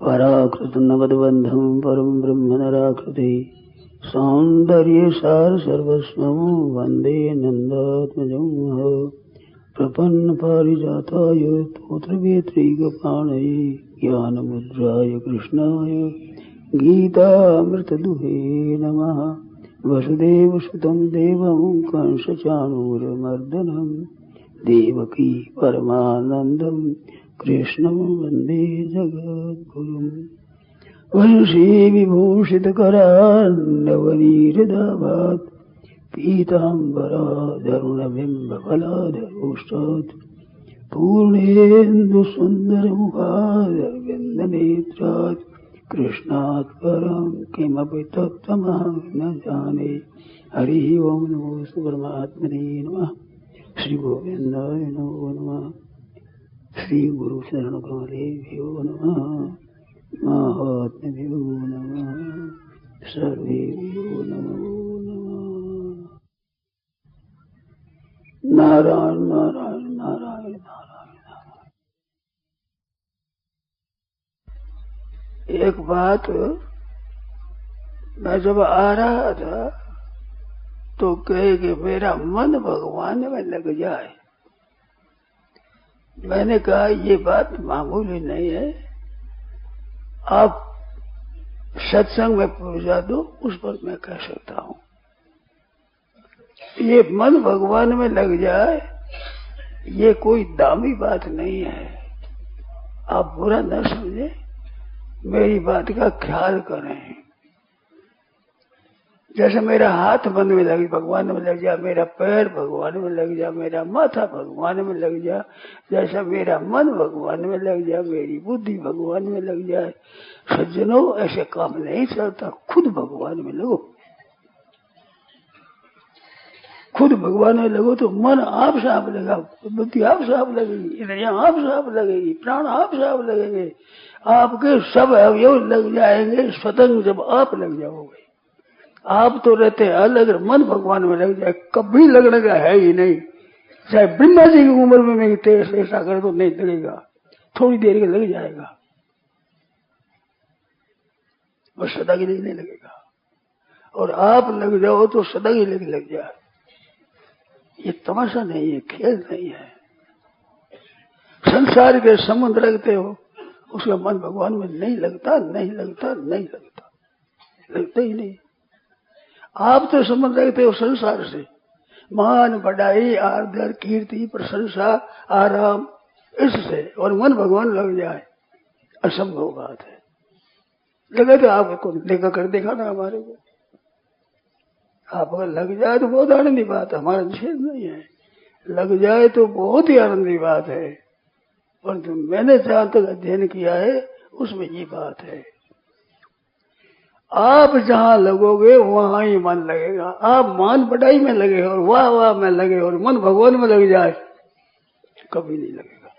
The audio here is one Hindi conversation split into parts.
पराकृत नगदबंधम परम ब्रह्म नराकृति सौंदर्य सार सर्वस्वं वंदे नंदात्मजं प्रपन्न पारिजाताय तोत्र वेत्रीगपाणये ज्ञानमुद्राय कृष्णाय गीतामृतदुहे नमः। वसुदेवसुतं देवं कंसचाणूरमर्दनं देवकी परमानन्दं कृष्णं वन्दे जगद्गुरुम्। वंशी विभूषितकरान्नवनीरदाभात् पीताम्बराधरुणबिम्बफलाधरोष्टात् पूर्णेन्दुसुन्दरमुखादरविन्दनेत्रात् कृष्णात् परं किमपि तत्त्वमहं न जाने। हरिः ओं नमो परमात्मने नमः। श्री गोविन्दाय नमो नमः। श्री गुरु शरण कमलेभ्यो नमः। महात्म्यो नमः। सर्वेभ्यो नमो नमः। नारायण नारायण नारायण नारायण। एक बात, मैं जब आ रहा था तो कहे कि मेरा मन भगवान में लग जाए। मैंने कहा ये बात मामूली नहीं है, आप सत्संग में पहुंचा दो, उस पर मैं कह सकता हूं। ये मन भगवान में लग जाए, ये कोई दामी बात नहीं है। आप बुरा न समझे, मेरी बात का ख्याल करें। जैसे मेरा हाथ मन में लग भगवान में लग जा, मेरा पैर भगवान में लग जा, मेरा माथा भगवान में लग जा, जैसा मेरा मन भगवान में लग जा, मेरी बुद्धि भगवान में लग जाए। सज्जनों, ऐसे काम नहीं चलता। खुद भगवान में लगो, खुद भगवान में लगो तो मन आप से आप लगा, बुद्धि आप से आप लगेगी, इंद्रियां आप से आप लगेगी, प्राण आप से आप लगेंगे, आपके सब अवयव लग जाएंगे स्वतंत्र जब आप लग जाओगे। आप तो रहते हैं अलग, मन भगवान में लग जाए कभी लगने का है ही नहीं। चाहे ब्रह्मा जी की उम्र में मैं तेज ऐसा कर तो नहीं लगेगा, थोड़ी देर के लग जाएगा और सदा के लिए नहीं लगेगा। और आप लग जाओ तो सदा के लिए लग जाए। ये तमाशा नहीं है, खेल नहीं है। संसार के संबंध रखते हो, उसका मन भगवान में नहीं लगता, नहीं लगता, नहीं लगता, लगता ही नहीं। आप तो संबंध रखते हो संसार से, मान बढ़ाई आदर कीर्ति प्रशंसा आराम इससे, और मन भगवान लग जाए असंभव बात है। लगे तो आपको देखा कर देखा ना हमारे को, आप अगर लग जाए तो बहुत आनंद की बात है, हमारा निषेध नहीं है। लग जाए तो बहुत ही आनंद की बात है, परंतु मैंने जहां तक अध्ययन किया है उसमें ये बात है, आप जहां लगोगे वहां ही मन लगेगा। आप मान बढ़ाई में लगे और वाह वाह में लगे और मन भगवान में लग जाए, कभी नहीं लगेगा।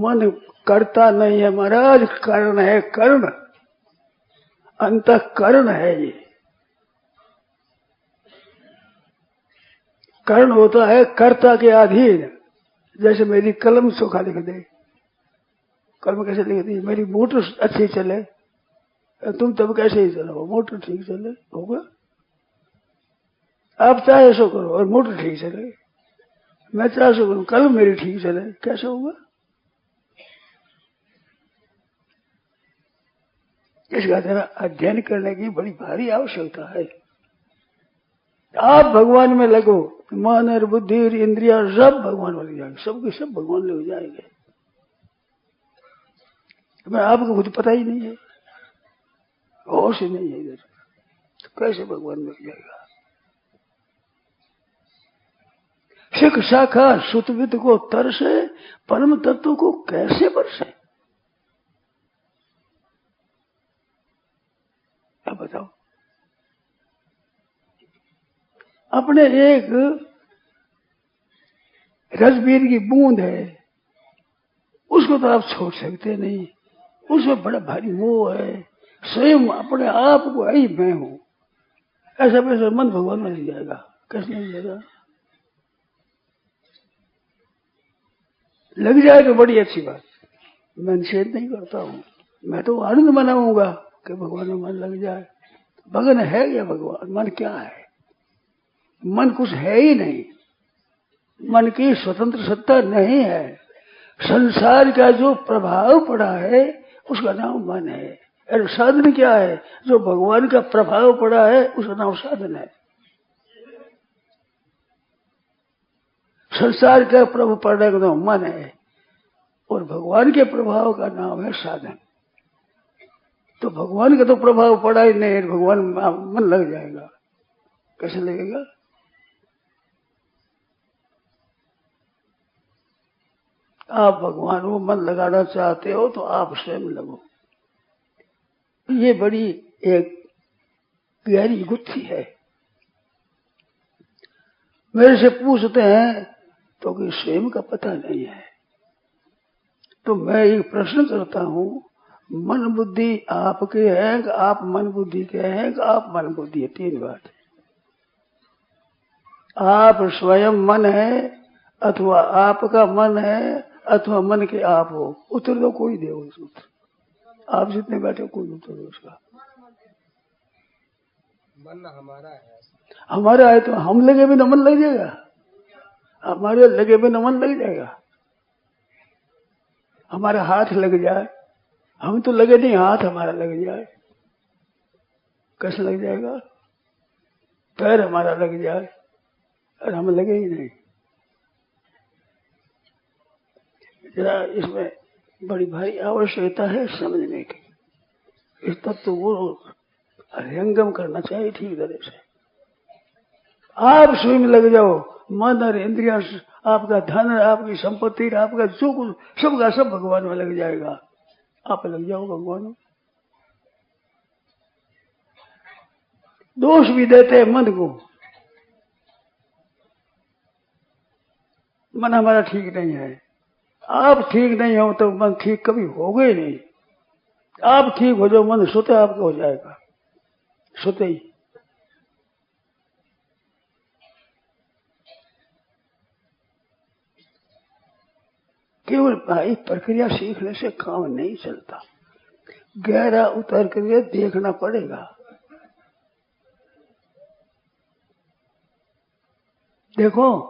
मन करता नहीं है महाराज, कर्ण है, कर्ण अंतःकरण है। ये कर्ण होता है कर्ता के अधीन। जैसे मेरी कलम सुखा लिख दे, कलम कैसे लिख दी, मेरी मोटर अच्छी चले, तुम तब कैसे ही चलो, मोटर ठीक चले होगा। आप चाहे सो करो और मोटर ठीक चले, मैं चाहे सो करूं कलम मेरी ठीक चले, कैसे होगा। इसका जरा अध्ययन करने की बड़ी भारी आवश्यकता है। आप भगवान में लगो, मन और बुद्धि और इंद्रिया सब भगवान में लग जाएंगे, सबके सब भगवान लग जाएंगे। मैं आपको खुद पता ही नहीं है, होश ही नहीं है इधर, तो कैसे भगवान में लग जाएगा। सिख शाखा सुतविद को तरसे, परम तत्व को कैसे बरसे। अब बताओ, अपने एक रसबीर की बूंद है, उसको तो आप छोड़ सकते नहीं, उसमें बड़ा भारी मोह है। स्वयं अपने आप को ही मैं हूं, ऐसा वैसा मन भगवान में लग जाएगा, कैसे नहीं जाएगा। लग जाए तो बड़ी अच्छी बात, मैं निषेध नहीं करता हूँ, मैं तो आनंद मनाऊंगा कि भगवान में मन लग जाए। भगवान है या भगवान, मन क्या है? मन कुछ है ही नहीं, मन की स्वतंत्र सत्ता नहीं है। संसार का जो प्रभाव पड़ा है उसका नाम मन है। और साधन क्या है? जो भगवान का प्रभाव पड़ा है उसका नाम साधन है। संसार का प्रभाव पड़ने का नाम मन है और भगवान के प्रभाव का नाम है साधन। तो भगवान का तो प्रभाव पड़ा ही नहीं, भगवान मन लग जाएगा, कैसे लगेगा? आप भगवान को मन लगाना चाहते हो तो आप स्वयं लगो। ये बड़ी एक गहरी गुत्थी है। मेरे से पूछते हैं तो कि स्वयं का पता नहीं है, तो मैं एक प्रश्न करता हूं, मन बुद्धि आपके हैं कि आप मन बुद्धि के हैं कि आप मन बुद्धि है? तीन बात है। आप स्वयं मन है अथवा आपका मन है अथवा मन के आप हो। उत्तर दो, कोई दे उस उत्तर। आप जितने बैठे कोई उत्तर दो उसका। मन हमारा है। हमारा है तो हम लगे भी न मन लग जाएगा, हमारे लगे भी न मन लग जाएगा। हमारा हाथ लग जाए, हम तो लगे नहीं, हाथ हमारा लग जाए, कैसे लग जाएगा? पैर हमारा लग जाए और हम लगे ही नहीं। जरा इसमें बड़ी भारी आवश्यकता है समझने की। इस तत्व तो वो हृदयंगम करना चाहिए ठीक तरह से। आप स्वयं लग जाओ, मन और इंद्रिया, आपका धन, आपकी संपत्ति, आपका जो कुछ सबका सब भगवान में लग जाएगा। आप लग जाओ भगवान में। दोष भी देते हैं मन को, मन हमारा ठीक नहीं है। आप ठीक नहीं हो तो मन ठीक कभी होगा ही नहीं। आप ठीक हो जाओ, मन स्वतः आपका हो जाएगा, स्वतः ही। केवल भाई प्रक्रिया सीखने से काम नहीं चलता, गहरा उतर करके देखना पड़ेगा। देखो,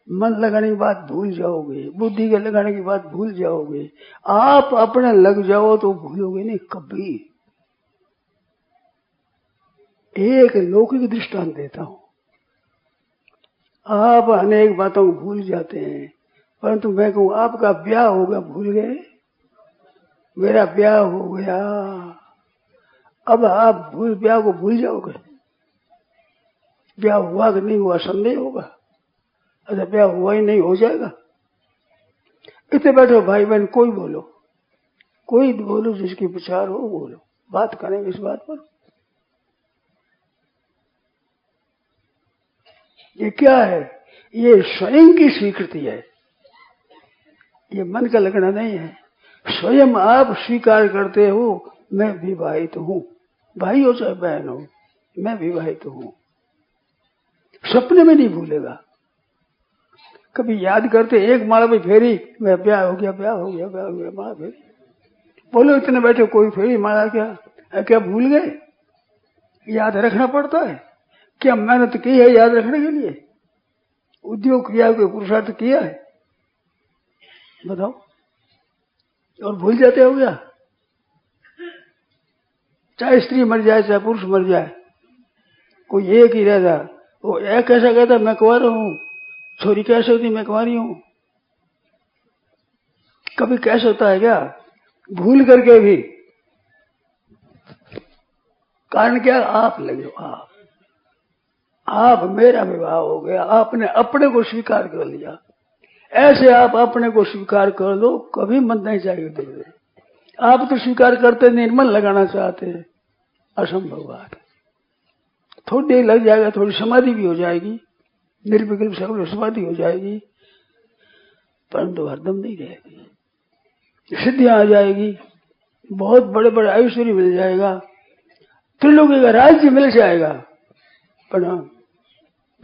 मन लगाने की बात भूल जाओगे, बुद्धि के लगाने की बात भूल जाओगे। आप अपने लग जाओ तो भूलोगे नहीं कभी। एक लौकिक दृष्टांत देता हूं। आप अनेक बातों को भूल जाते हैं, परंतु मैं कहूं आपका ब्याह हो गया, भूल गए? मेरा ब्याह हो गया, अब आप ब्याह को भूल जाओगे? ब्याह हुआ कि नहीं हुआ संदेह होगा। अच्छा, ब्याह हुआ ही नहीं, हो जाएगा? इतने बैठो भाई बहन, कोई बोलो, कोई बोलो, जिसकी विचार हो बोलो, बात करेंगे इस बात पर। ये क्या है? ये स्वयं की स्वीकृति है, ये मन का लगना नहीं है। स्वयं आप स्वीकार करते हो मैं विवाहित हूं, भाई हो चाहे बहन हो, मैं विवाहित हूं। सपने में नहीं भूलेगा। कभी याद करते, एक माला में फेरी, मैं ब्याह हो गया, ब्याह हो गया, ब्याह हो गया, माला फेरी। बोलो इतने बैठे, कोई फेरी माला क्या क्या भूल गए? याद रखना पड़ता है। क्या मेहनत की है याद रखने के लिए? उद्योग किया, कोई पुरुषार्थ किया है? बताओ। और भूल जाते हो क्या? चाहे स्त्री मर जाए चाहे पुरुष मर जाए, कोई एक ही रहता। वो एक कैसा कहता मैं कुंवारा हूं, छोरी कैसे होती मैं कुंवारी हूं। कभी कैसे होता है क्या? भूल करके भी। कारण क्या? आप लगे हो, आप मेरा विवाह हो गया, आपने अपने को स्वीकार कर लिया। ऐसे आप अपने को स्वीकार कर लो, कभी मन नहीं चाहिए दूर। आप तो स्वीकार करते नहीं, मन लगाना चाहते हैं, असंभव बात। थोड़ी देर लग जाएगा, थोड़ी समाधि भी हो जाएगी, निर्विकल्प सर्व समाधि हो जाएगी, परंतु हरदम नहीं रहेगी। सिद्धियां आ जाएगी, बहुत बड़े बड़े ऐश्वर्य मिल जाएगा, त्रिलोकी का राज्य मिल जाएगा, पर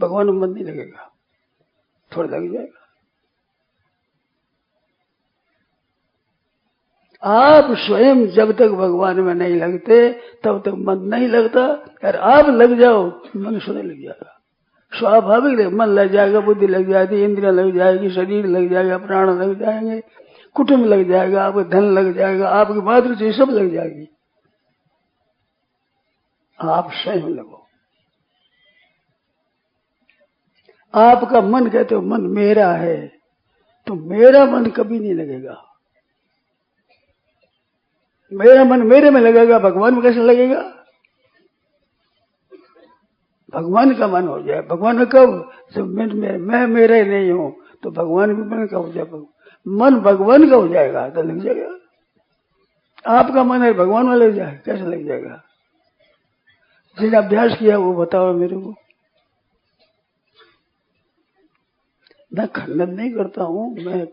भगवान में मन नहीं लगेगा, थोड़ा लग जाएगा। आप स्वयं जब तक भगवान में नहीं लगते तब तक मन नहीं लगता, और आप लग जाओ मन सुने लग जाएगा। स्वाभाविक मन लग जाएगा, बुद्धि लग जाएगी, इंद्रियां लग जाएगी, शरीर लग जाएगा, प्राण लग जाएंगे, कुटुंब लग जाएगा, आपका धन लग जाएगा, आपकी मातृ सब लग जाएगी। आप स्वयं लगो। आपका मन कहते हो मन मेरा है, तो मेरा मन कभी नहीं लगेगा। मेरा मन मेरे में लगेगा, भगवान में कैसे लगेगा? भगवान का मन हो जाए। भगवान कब? जब मैं मेरे नहीं हूं, तो भगवान भी मन का हो जाए। मन भगवान का हो जाएगा तो लग जाएगा। आपका मन है भगवान में लग जाए, कैसे लग जाएगा? जिसने अभ्यास किया वो बताओ मेरे को। मैं खंडन नहीं करता हूं, मैं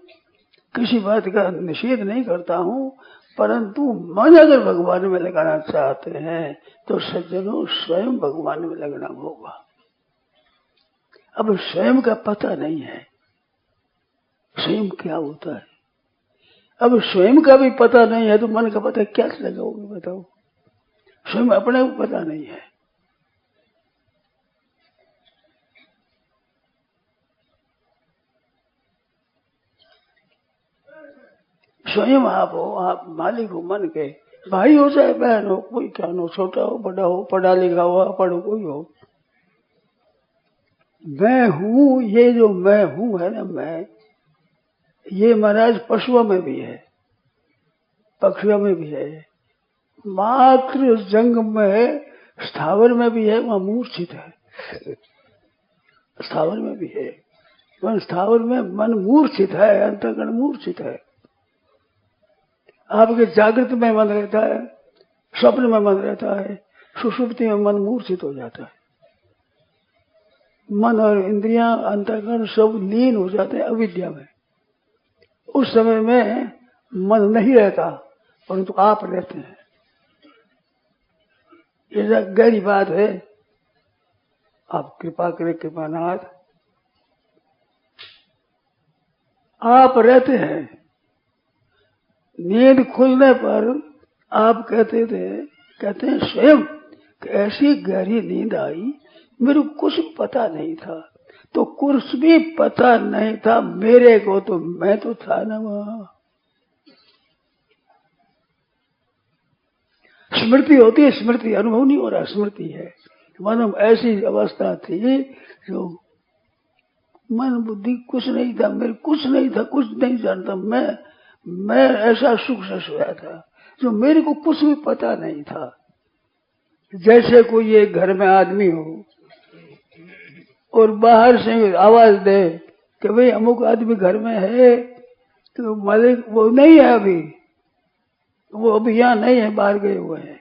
किसी बात का निषेध नहीं करता हूं, परंतु मन अगर भगवान में लगाना चाहते हैं तो सज्जनों स्वयं भगवान में लगना होगा। अब स्वयं का पता नहीं है, स्वयं क्या होता है। अब स्वयं का भी पता नहीं है तो मन का पता क्या लगाओगे बताओ? स्वयं अपने को पता नहीं है। स्वयं आप हो, आप मालिक हो मन के। भाई हो चाहे बहन हो, कोई क्या हो, छोटा हो बड़ा हो, पढ़ा लिखा हो पढ़ो, कोई हो, मैं हूं। ये जो मैं हूं है ना, मैं ये महाराज पशुओं में भी है, पक्षियों में भी है, मात्र जंग में स्थावर में भी है, वहां मूर्छित है। स्थावर में भी है, वहां स्थावर में मन मूर्छित है, अंतःकरण मूर्छित है। आपके जागृत में मन रहता है, स्वप्न में मन रहता है, सुषुप्ति में मन मूर्छित हो जाता है। मन और इंद्रियां अंतःकरण सब लीन हो जाते हैं अविद्या में। उस समय में मन नहीं रहता, परंतु आप रहते हैं। ये गहरी बात है। आप कृपा करें कृपानाथ, आप रहते हैं। नींद खुलने पर आप कहते हैं स्वयं ऐसी गहरी नींद आई, मेरे को कुछ पता नहीं था। तो कुछ भी पता नहीं था मेरे को, तो मैं तो था ना वहां। स्मृति होती है, स्मृति अनुभव नहीं हो रहा, स्मृति है। मानो ऐसी अवस्था थी जो मन बुद्धि कुछ नहीं था, मेरे कुछ नहीं था, कुछ नहीं जानता। मैं ऐसा सुख से सोया था जो मेरे को कुछ भी पता नहीं था। जैसे कोई एक घर में आदमी हो और बाहर से आवाज दे कि भाई अमुक आदमी घर में है, तो मालिक वो नहीं है, अभी वो अभी यहाँ नहीं है, बाहर गए हुए हैं,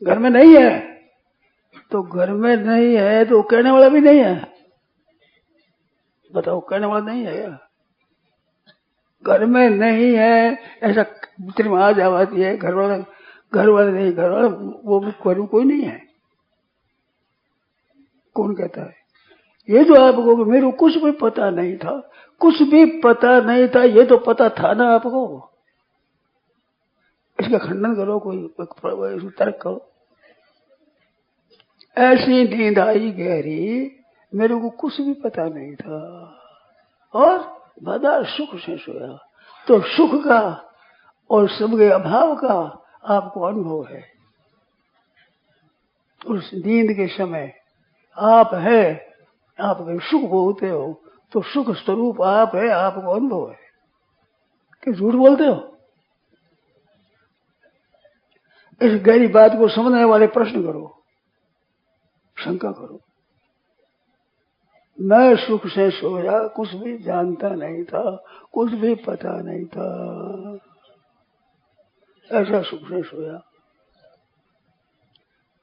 घर में नहीं है। तो घर में नहीं है तो कहने वाला भी नहीं है। बताओ, कहने वाला नहीं है या? घर में नहीं है ऐसा मित्र में आज आवाती है, घर वाले नहीं, घर वाला वो घर कोई नहीं है। कौन कहता है? ये जो आपको मेरे को कुछ भी पता नहीं था, कुछ भी पता नहीं था, ये तो पता था ना आपको। इसका खंडन करो, कोई तर्क करो। ऐसी नींद आई गहरी, मेरे को कुछ भी पता नहीं था और बड़ा सुख से सोया। तो सुख का और सबके अभाव का आपको अनुभव है। उस नींद के समय आप है, आप सुख भोगते हो, तो सुख स्वरूप आप है, आपको अनुभव है कि झूठ बोलते हो? इस गहरी बात को समझने वाले प्रश्न करो, शंका करो। मैं सुख से सोया, कुछ भी जानता नहीं था, कुछ भी पता नहीं था, ऐसा सुख से सोया।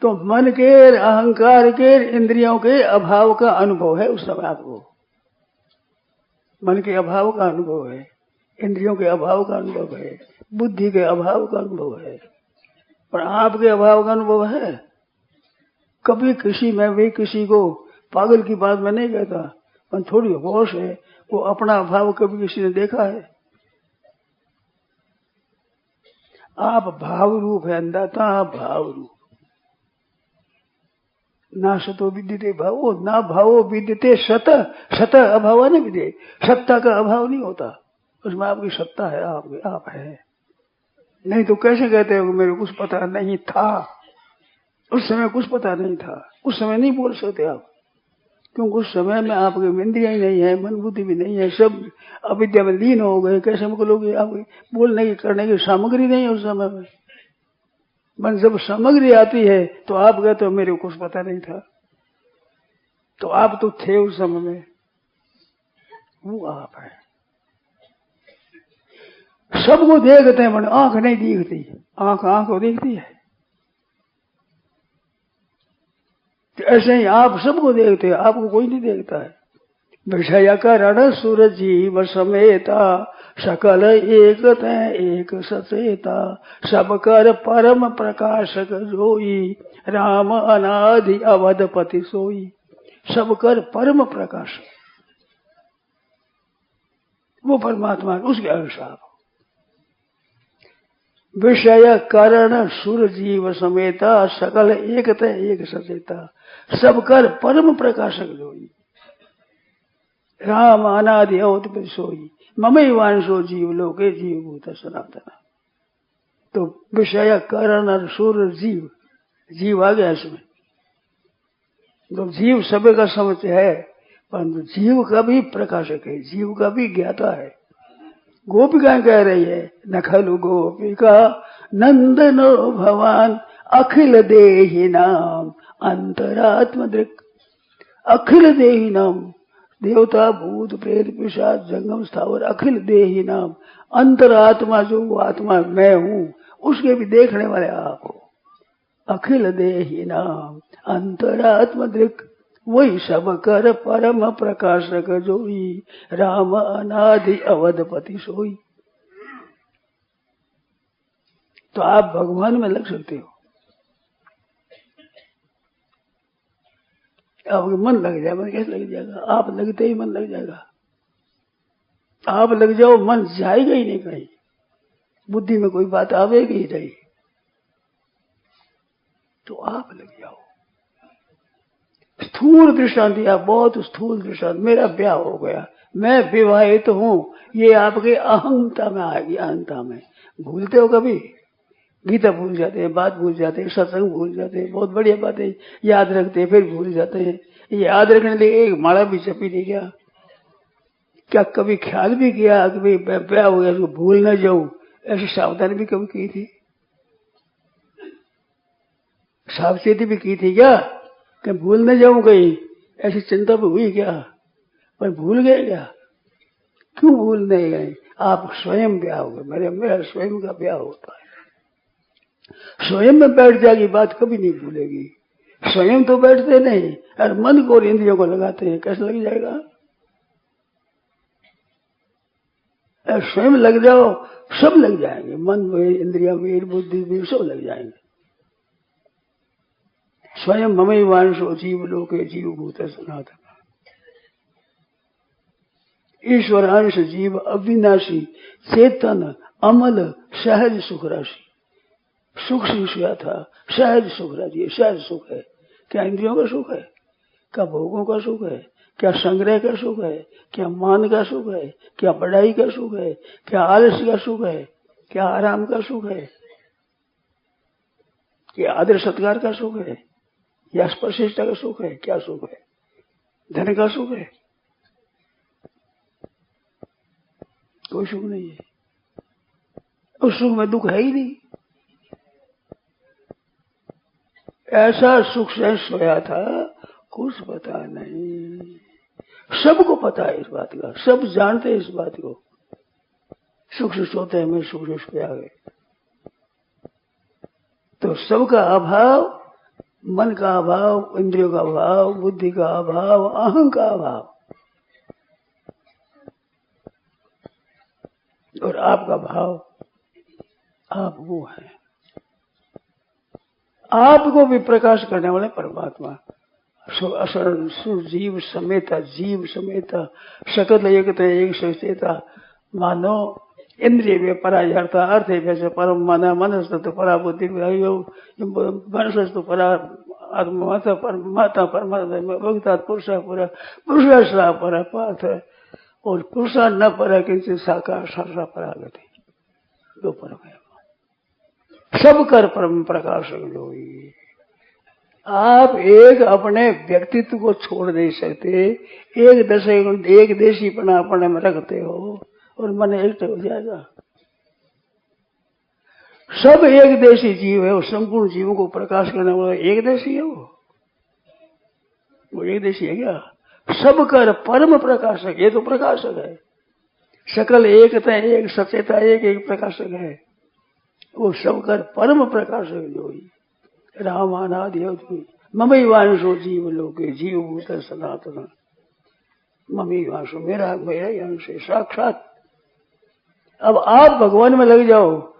तो मन के, अहंकार के, इंद्रियों के अभाव का अनुभव है उस समय आपको। मन के अभाव का अनुभव है, इंद्रियों के अभाव का अनुभव है, बुद्धि के अभाव का अनुभव है, पर आपके अभाव का अनुभव है। कभी किसी में भी किसी को पागल की बात में नहीं कहता, पर थोड़ी होश है, वो अपना अभाव कभी किसी ने देखा है? आप भाव रूप है अंधाता, भाव रूप। ना सतो विद्यते भावो, ना भावो विद्यते सत, सत अभाव न विद्ये। सत्ता का अभाव नहीं होता, उसमें आपकी सत्ता है, आप है। नहीं तो कैसे कहते हो मेरे कुछ पता नहीं था? उस समय कुछ पता नहीं था, उस समय नहीं बोल सकते आप, क्योंकि उस समय में आपके इंद्रियां ही नहीं है, मन बुद्धि भी नहीं है, सब अविद्या में लीन हो गए। कैसे बोलोगे? आप बोलने की करने की सामग्री नहीं है उस समय में। मन जब सामग्री आती है तो आप कहते हो मेरे को कुछ पता नहीं था, तो आप तो थे उस समय में, वो आप है। सबको देखते हैं पर आंख नहीं दिखती, आंख को देखती है। तो ऐसे ही आप सबको देखते हैं, आपको कोई नहीं देखता है। विषय करण सुर जीव समेता, सकल एकत एक सचेता, सब कर परम प्रकाशक जोई, राम अनादि अवधपति सोई। सब कर परम प्रकाश, वो परमात्मा, उसके अनुसार। विषय करण सुर जीव समेता, सकल एकत एक सचेता, सब कर परम प्रकाशक जोई, राम अनादि अवधपति सोई, ममैवांशो जीव लोके जीवभूत सनातन। तो विषय करण और सुर जीव, जीव आ गया इसमें। तो जीव सभी का समझ है, परंतु जीव का भी प्रकाशक है, जीव का भी ज्ञाता है। गोपिका कह रही है, न खलु गोपिका नंदनो भवान, अखिल देहि नाम अंतरात्म दृक्। अखिल देहि नाम, देवता भूत प्रेत पिशाच जंगम स्थावर, अखिल देहि नाम, अंतरात्मा, जो वो आत्मा मैं हूं, उसके भी देखने वाले आप हो। अखिल देहि नाम अंतरात्म दृक्, वही सब कर परम प्रकाशक जोई, राम अनादि अवधपति सोई। तो आप भगवान में लग सकते हो, आपके मन लग जाए। मन कैसे लग जाएगा? आप लगते ही मन लग जाएगा। आप लग जाओ, मन जाएगा ही नहीं कहीं, बुद्धि में कोई बात आवेगी ही नहीं। तो आप लग जाओ। स्थूल दृष्टांत दिया, बहुत स्थूल दृष्टांत। मेरा ब्याह हो गया, मैं विवाहित हूं, ये आपके अहंता में आएगी। अहंता में भूलते हो कभी? गीता भूल जाते हैं, बात भूल जाते हैं, सत्संग भूल जाते हैं, बहुत बढ़िया बातें याद रखते हैं, फिर भूल जाते हैं। ये याद रखने लिए एक माला भी छपी नहीं गया। क्या कभी ख्याल भी किया कि ब्याह हो गया तो भूल न जाऊं? ऐसी सावधानी भी कभी की थी? सावचेती भी की थी क्या कि भूल न जाऊं कहीं? ऐसी चिंता भी हुई क्या? पर भूल गए क्या? क्यों भूल नहीं गए? आप स्वयं ब्याह हो गए। मेरा स्वयं का ब्याह होता है। स्वयं में बैठ जाएगी बात, कभी नहीं भूलेगी। स्वयं तो बैठते नहीं, और मन को और इंद्रियों को लगाते हैं, कैसे लग जाएगा? स्वयं लग जाओ, सब लग जाएंगे। मन में, इंद्रिया में, बुद्धि में, सब लग जाएंगे। स्वयं ममैवांशो जीव लोके जीवभूत सनातन। ईश्वर अंश जीव अविनाशी, चेतन, अमल, सहज सुख राशि। सुख से था, सहज सुख राशि। सहज सुख है क्या? इंद्रियों का सुख है क्या? भोगों का सुख है क्या? संग्रह का सुख है क्या? मान का सुख है क्या? बढ़ाई का सुख है क्या? आलस्य का सुख है क्या? आराम का सुख है क्या? आदर सत्कार का सुख है या स्पर्शिष्टता का सुख है? क्या सुख है? धन का सुख है? कोई सुख नहीं है। उस सुख में दुख है ही नहीं। ऐसा सुख से सोया था, कुछ पता नहीं। सबको पता है इस बात का, सब जानते हैं इस बात को। सुख से सोते हैं, मैं सुख से सोया गए। तो सबका अभाव, मन का अभाव, इंद्रियों का अभाव, बुद्धि का अभाव, अहं का अभाव, और आपका भाव, आप वो है। आपको भी प्रकाश करने वाले परमात्मा। जीव समेता, जीव समेता, सकल एकता एक सचेता। मानो इंद्रिय वे परायर्थ अर्थ वैसे परम मन मनस तो परा बुद्धि मनस तो परा माता परमात्मा भगता पुरुषा पूरा पुरुषा पर पाथ और पुरुषा न पर किंचित साकार सर्षा परागति दो परम है सब कर परम प्रकाशक जो आप एक अपने व्यक्तित्व को छोड़ नहीं सकते एक देशीपना अपने में रखते हो और मन एक हो जाएगा। सब एक देशी जीव है और संपूर्ण जीवों को प्रकाश करने वाला एक देशी है वो एक देशी है क्या? सब कर परम प्रकाशक ये तो प्रकाशक है। सकल एकता एक सचेता एक प्रकाशक है वो सब कर परम प्रकाशक जो ही राम अनादि ममई वांशो जीव लोके जीव भूत सनातन मम्मी वांशो मेरा ही अंश है साक्षात। अब आप भगवान में लग जाओ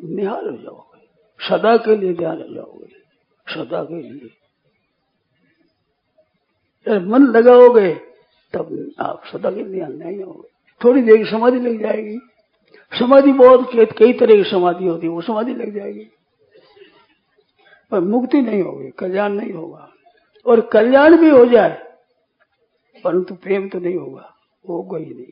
निहाल हो जाओगे सदा के लिए ध्यान हो जाओगे सदा के लिए मन लगाओगे तब आप सदा के लिए नहीं होगे। थोड़ी देर समाधि लग जाएगी समाधि बहुत कई तरह की समाधि होती है वो समाधि लग जाएगी पर मुक्ति नहीं होगी कल्याण नहीं होगा और कल्याण भी हो जाए परंतु प्रेम तो नहीं होगा होगा ही नहीं।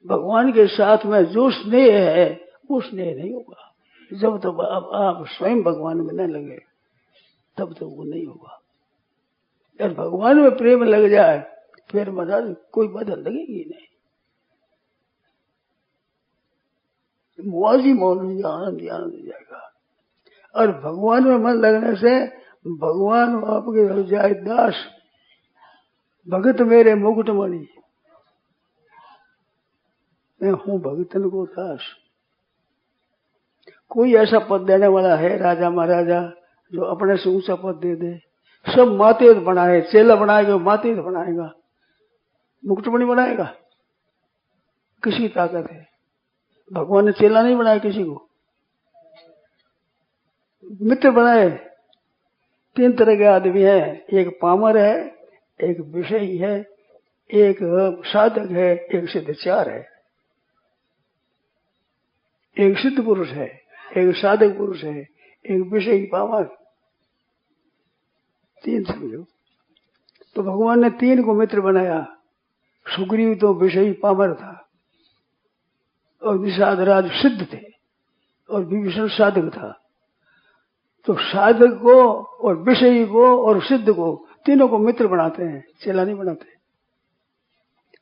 भगवान के साथ में जो स्नेह है वो स्नेह नहीं होगा जब तक आप स्वयं भगवान में न लगे तब तक वो नहीं होगा। अगर भगवान में प्रेम लग जाए फिर महाराज कोई बाधा लगेगी नहीं मौजी मौज आनंद आनंद जाएगा। और भगवान में मन लगने से भगवान आपके हो जाए दास भगत मेरे मुकुटमणि मैं हूं भगतन को दास। कोई ऐसा पद देने वाला है राजा महाराजा जो अपने से ऊंचा पद दे दे? सब माते बनाए चेला बनाएगा माते बनाएगा मुकुटमणि बनाएगा किसी ताकत है? भगवान ने चेला नहीं बनाया किसी को मित्र बनाए। तीन तरह के आदमी है एक पामर है एक विषयी है एक साधक है एक सिद्धचार है। एक सिद्ध पुरुष है एक साधक पुरुष है एक विषयी पामर तीन समझो। तो भगवान ने तीन को मित्र बनाया। सुग्रीव तो विषयी पामर था और निषाद राज सिद्ध थे और विभीषण साधक था। तो साधक को और विषयी को और सिद्ध को तीनों को मित्र बनाते हैं चेला नहीं बनाते।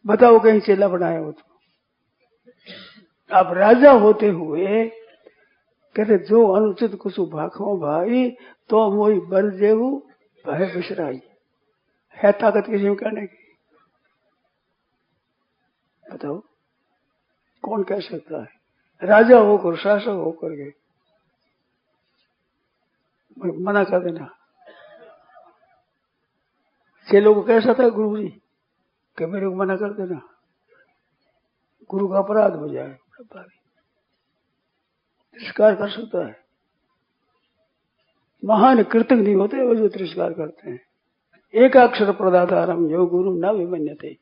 बताओ कहीं चेला बनाया हो तो? आप राजा होते हुए कहते जो अनुचित कुछ भाखो भाई तो मोई बर जेहू भय बिसराई है ताकत किसी में कहने की? बताओ कौन कह सकता है राजा होकर शासक होकर के मना कर देना? चेलों को कैसा था गुरु जी कि मेरे को मना कर देना गुरु का अपराध हो जाए तिरस्कार कर सकता है? महान कृतज्ञ नहीं होते वो जो तिरस्कार करते हैं। एक अक्षर प्रदातारम जो गुरु न विमन्यते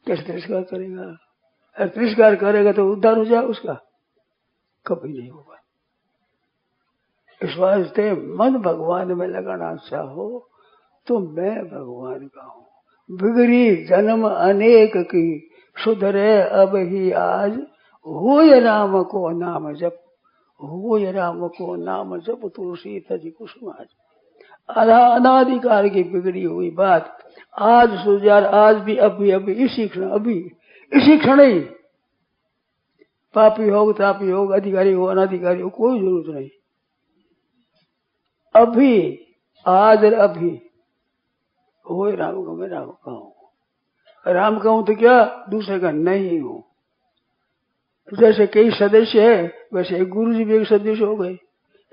कैसे तिरस्कार करेगा? अगर तिरस्कार करेगा तो उद्धार हो जाए उसका? कभी नहीं होगा। इस वास्ते मन भगवान में लगाना चाहो तो मैं भगवान का हूं। बिगड़ी जन्म अनेक की सुधरे अब ही आज हो राम को नाम जप हो राम को नाम जप तुलसी तज कुसुमाज। अनाधिकार की बिगड़ी हुई बात आज सुजार आज भी अभी इसी क्षण ही पापी हो तापी हो अधिकारी हो अनाधिकारी हो कोई जरूरत नहीं। अभी आज और अभी हो राम को मैं राम का हूं। राम का हूं तो क्या दूसरे का नहीं हूं। जैसे कई सदस्य है वैसे एक गुरु जी भी एक सदस्य हो गए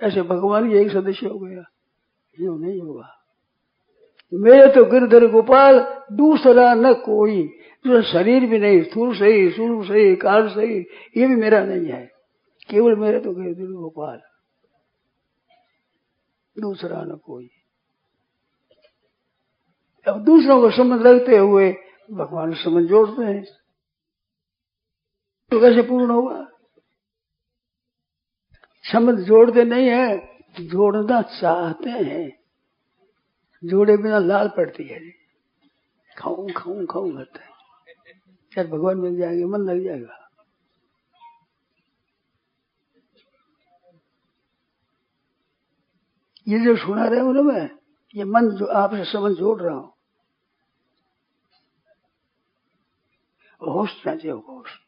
ऐसे भगवान भी एक सदस्य हो गया। यो नहीं होगा। मेरे तो गिरधर गोपाल दूसरा न कोई जो शरीर भी नहीं स्थूल सही सूक्ष्म सही काल सही ये भी मेरा नहीं है केवल मेरे तो गिरधर गोपाल दूसरा न कोई। अब दूसरों को संबंध रखते हुए भगवान संबंध जोड़ते हैं। तो कैसे पूर्ण होगा? संबंध जोड़ते नहीं है, जोड़ना चाहते हैं। जोड़े बिना लाल पड़ती है, खाऊं खाऊं खाऊं करता है। शायद भगवान मिल जाएंगे, मन लग जाएगा। ये जो सुना रहे हो ना, मैं ये मन जो आपसे संबंध जोड़ रहा हूं, होश चाहिए, होश।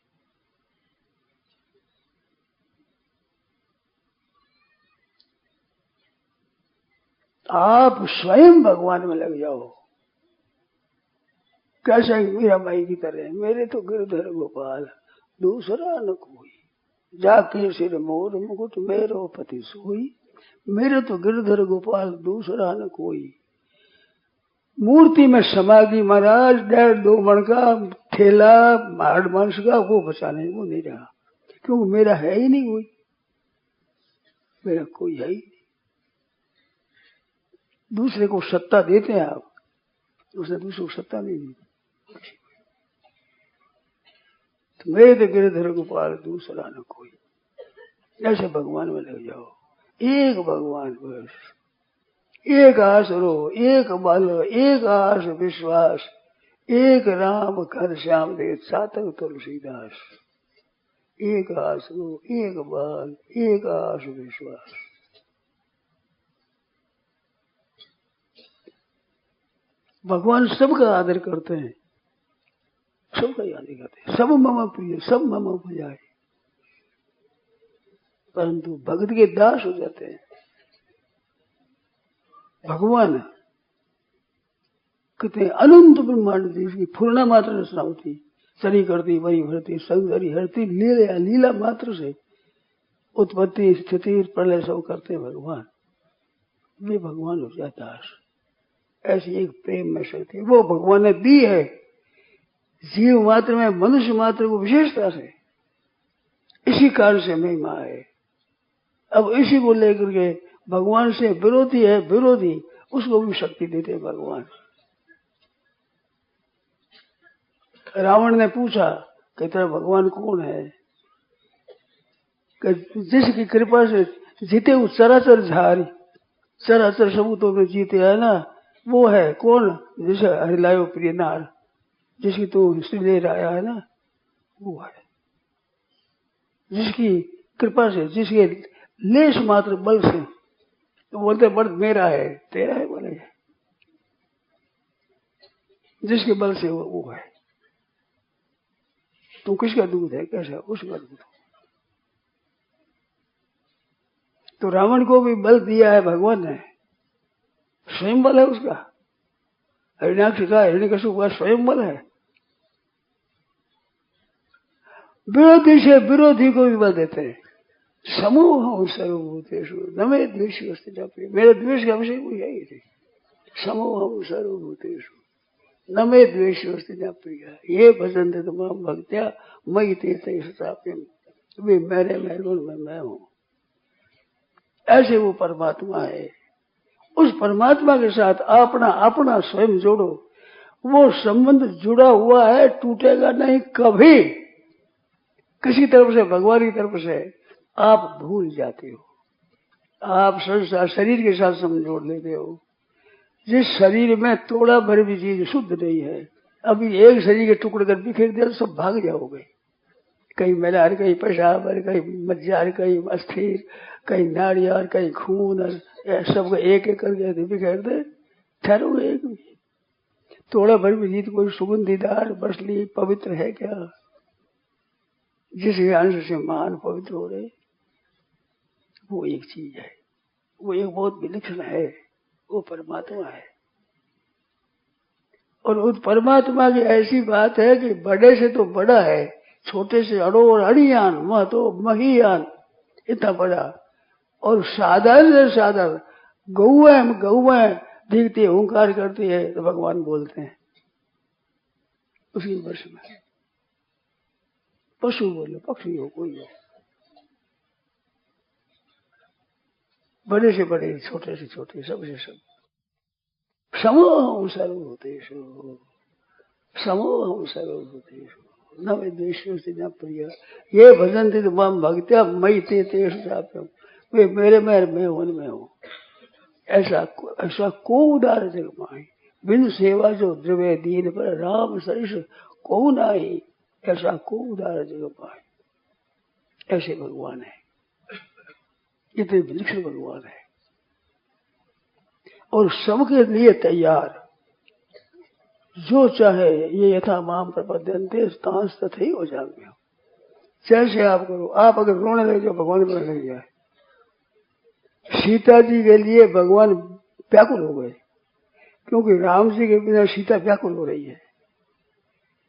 आप स्वयं भगवान में लग जाओ। कैसा मीरा माई की तरह, मेरे तो गिरधर गोपाल दूसरा न कोई, जाके सिर मोर मुकुट मेरो पति सोई। मेरे तो गिरधर गोपाल दूसरा न कोई। मूर्ति में समाधि महाराज 1.5-2 मन का थैला हाड़ मांस का वो बचाने वो नहीं रहा, क्योंकि मेरा है ही नहीं कोई, मेरा कोई है ही नहीं। दूसरे को सत्ता देते हैं आप, उसने दूसरे को सत्ता नहीं दी। तो मेरे तो गिरधर गोपाल दूसरा न कोई। ऐसे भगवान में लग जाओ, एक भगवान बस, एक आस रो, एक बल, एक आस विश्वास, एक राम घर श्याम दे सातक तुलसीदास। एक आस रो, एक बल, एक आस विश्वास। भगवान सबका आदर करते हैं, सबका आदर करते हैं। सब मम प्रिय, सब मम भजाए, परंतु भक्त के दास हो जाते हैं। भगवान कितने अनंत ब्रह्मांड थी, इसकी पूर्णा मात्र रचना होती, सरी करती वही भरती संगरी हरती, लीला लीला मात्र से उत्पत्ति स्थिति प्रलय सब करते हैं भगवान। वे भगवान हो जाए दास। ऐसी एक प्रेम में शक्ति वो भगवान ने दी है जीव मात्र में, मनुष्य मात्र को विशेषता से। इसी कारण से महिमा है। अब इसी को लेकर के भगवान से विरोधी है, विरोधी उसको भी शक्ति देते भगवान। रावण ने पूछा कि तेरा भगवान कौन है? कि जिसकी कृपा से जीते वो चराचर झारी, चराचर सबूतों में जीते है ना, वो है कौन? जिसे हरिलायो प्रिय नार, जिसकी तू हिस्ट्री ले रहा है ना, वो है। जिसकी कृपा से, जिसके लेश मात्र बल से, तो बोलते बल मेरा है, तेरा है बोले, जिसके बल से वो है। तू किसका दूध है? कैसा? उसका दूध। तो रावण को भी बल दिया है भगवान ने, स्वयं बल है उसका। हिरण्याक्ष का, हिरण्यकशिपु का स्वयं बल है। विरोधी से विरोधी को भी बल देते हैं। समूह सर्वभूतेषु न मे द्वेषी अस्ति न प्रिय। मेरे द्वेष का विषय कोई है ही नहीं। समूह सर्वभूतेषु न मे द्वेषी अस्ति न प्रिय। ये भजन थे तमाम भक्त्या मयि तीर्थम, वे मेरे महरून में मैं हूं। ऐसे वो परमात्मा है। उस परमात्मा के साथ अपना अपना स्वयं जोड़ो। वो संबंध जुड़ा हुआ है, टूटेगा नहीं कभी। किसी तरफ से, भगवान की तरफ से आप भूल जाते हो। आप संसार शरीर के साथ संबंध जोड़ लेते हो। जिस शरीर में थोड़ा भर भी चीज शुद्ध नहीं है, अभी एक शरीर के टुकड़े कर बिखेर दिया तो सब भाग जाओगे। कहीं मलार, कहीं पेशाब, कहीं मज्जार, कहीं अस्थिर, कहीं नाड़ियार, कहीं खून, सबको एक एक करके बिखेर दे, ठहरोगे एक भी। थोड़ा भर भी जीत कोई सुगंधीदार बसली पवित्र है क्या? जिस अंश से महान पवित्र हो रहे, वो एक चीज है, वो एक बहुत विलक्षण है, वो परमात्मा है। और उस परमात्मा की ऐसी बात है कि बड़े से तो बड़ा है, छोटे से अड़ो और अड़ियान, वह तो महियान, इतना बड़ा। और साधारण से साधारण गौएं गौएं दिखती है, ओंकार करती है तो भगवान बोलते हैं उसी वर्ष में। पशु बोलो, पक्षी हो, कोई हो, बड़े से बड़े, छोटे से छोटे, सबसे सब। समूह सर्वभूतेषु, समूह सर्वभूतेषु। न वे द्वेष न प्रिय। ये भजन थे तो माम भक्त्या मई ते तेष जाप्यम, वे मेरे में मैं उनमें हूँ। ऐसा को उदार जग माही, बिन सेवा जो द्रव्य दीन पर राम सरिष को नाही। ऐसा को उदार जग माही, ऐसे भगवान है, इतने विलक्षण भगवान है और सबके लिए तैयार। जो चाहे ये यथा माम प्रपद्यन्ते तांस तथै हो जाएंगे। जैसे आप करो, आप अगर रोने लगे जो भगवान रोने लग जाए। सीता जी के लिए भगवान व्याकुल हो गए, क्योंकि राम जी के बिना सीता व्याकुल हो रही है।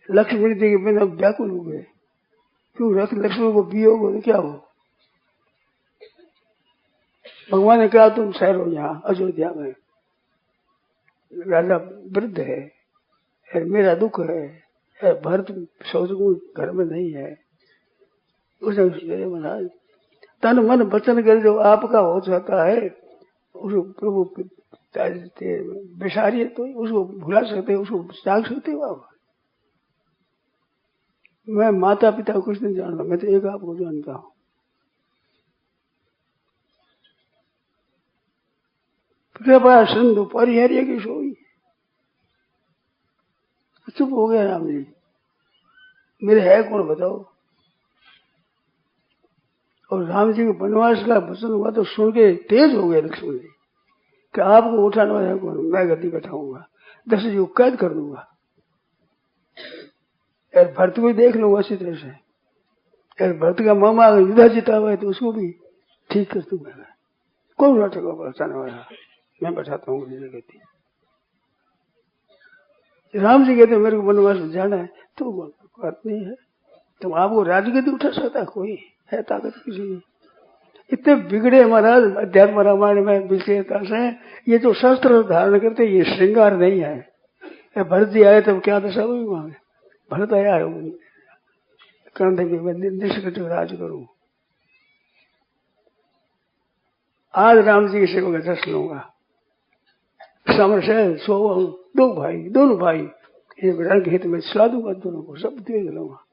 लक्ष्मण जी के बिना व्याकुल हो गए, क्यों लक्ष्मण को वियोग हो तो क्या हो। भगवान ने कहा तुम ठहरो यहाँ अयोध्या में, राजा वृद्ध है, मेरा दुख है, भरत शत्रुघ्न घर में नहीं है। उसने महाराज तन मन वचन कर जो आपका हो जाता है उसको प्रभु बेसारिए तो उसको भुला सकते, उसको त्याग सकते हो आप। मैं माता पिता को कुछ नहीं जानता, मैं तो एक आपको जानता हूँ। कृपा सिंधु परिहर्य की सोई। चुप हो गया राम जी, मेरे है कौन बताओ। और राम जी के वनवास का वचन हुआ तो सुन के तेज हो गए लक्ष्मण जी कि आपको उठाने वाला है कौन, मैं गद्दी बैठाऊंगा, 10 युग कैद कर दूंगा, और भरत को देख लूंगा अच्छी तरह से, और भरत का मामा अगर युद्ध जीता हुआ है तो उसको भी ठीक कर दूंगा। कौन नाटक बचाने वाला, मैं बैठाता हूँ गद्दी। राम जी कहते मेरे को वनवास में जाना है, तो बात नहीं है, तुम आपको राजगद्दी उठा सकता कोई है, ताकत किसी नहीं। इतने बिगड़े महाराज अध्यात्म रामायण में विशेषता से। ये जो शस्त्र धारण करते ये श्रृंगार नहीं है। भरत जी आए तब क्या दशा हुई वहां, भरत आया है कंधे में मैं निष्कट राज करूं। आज राम जी की सेवा का दर्शन लूंगा। सामर्थ्य सो 2 भाई, दोनों भाई रंग हित में चला दूंगा, दोनों को सब देख लूंगा।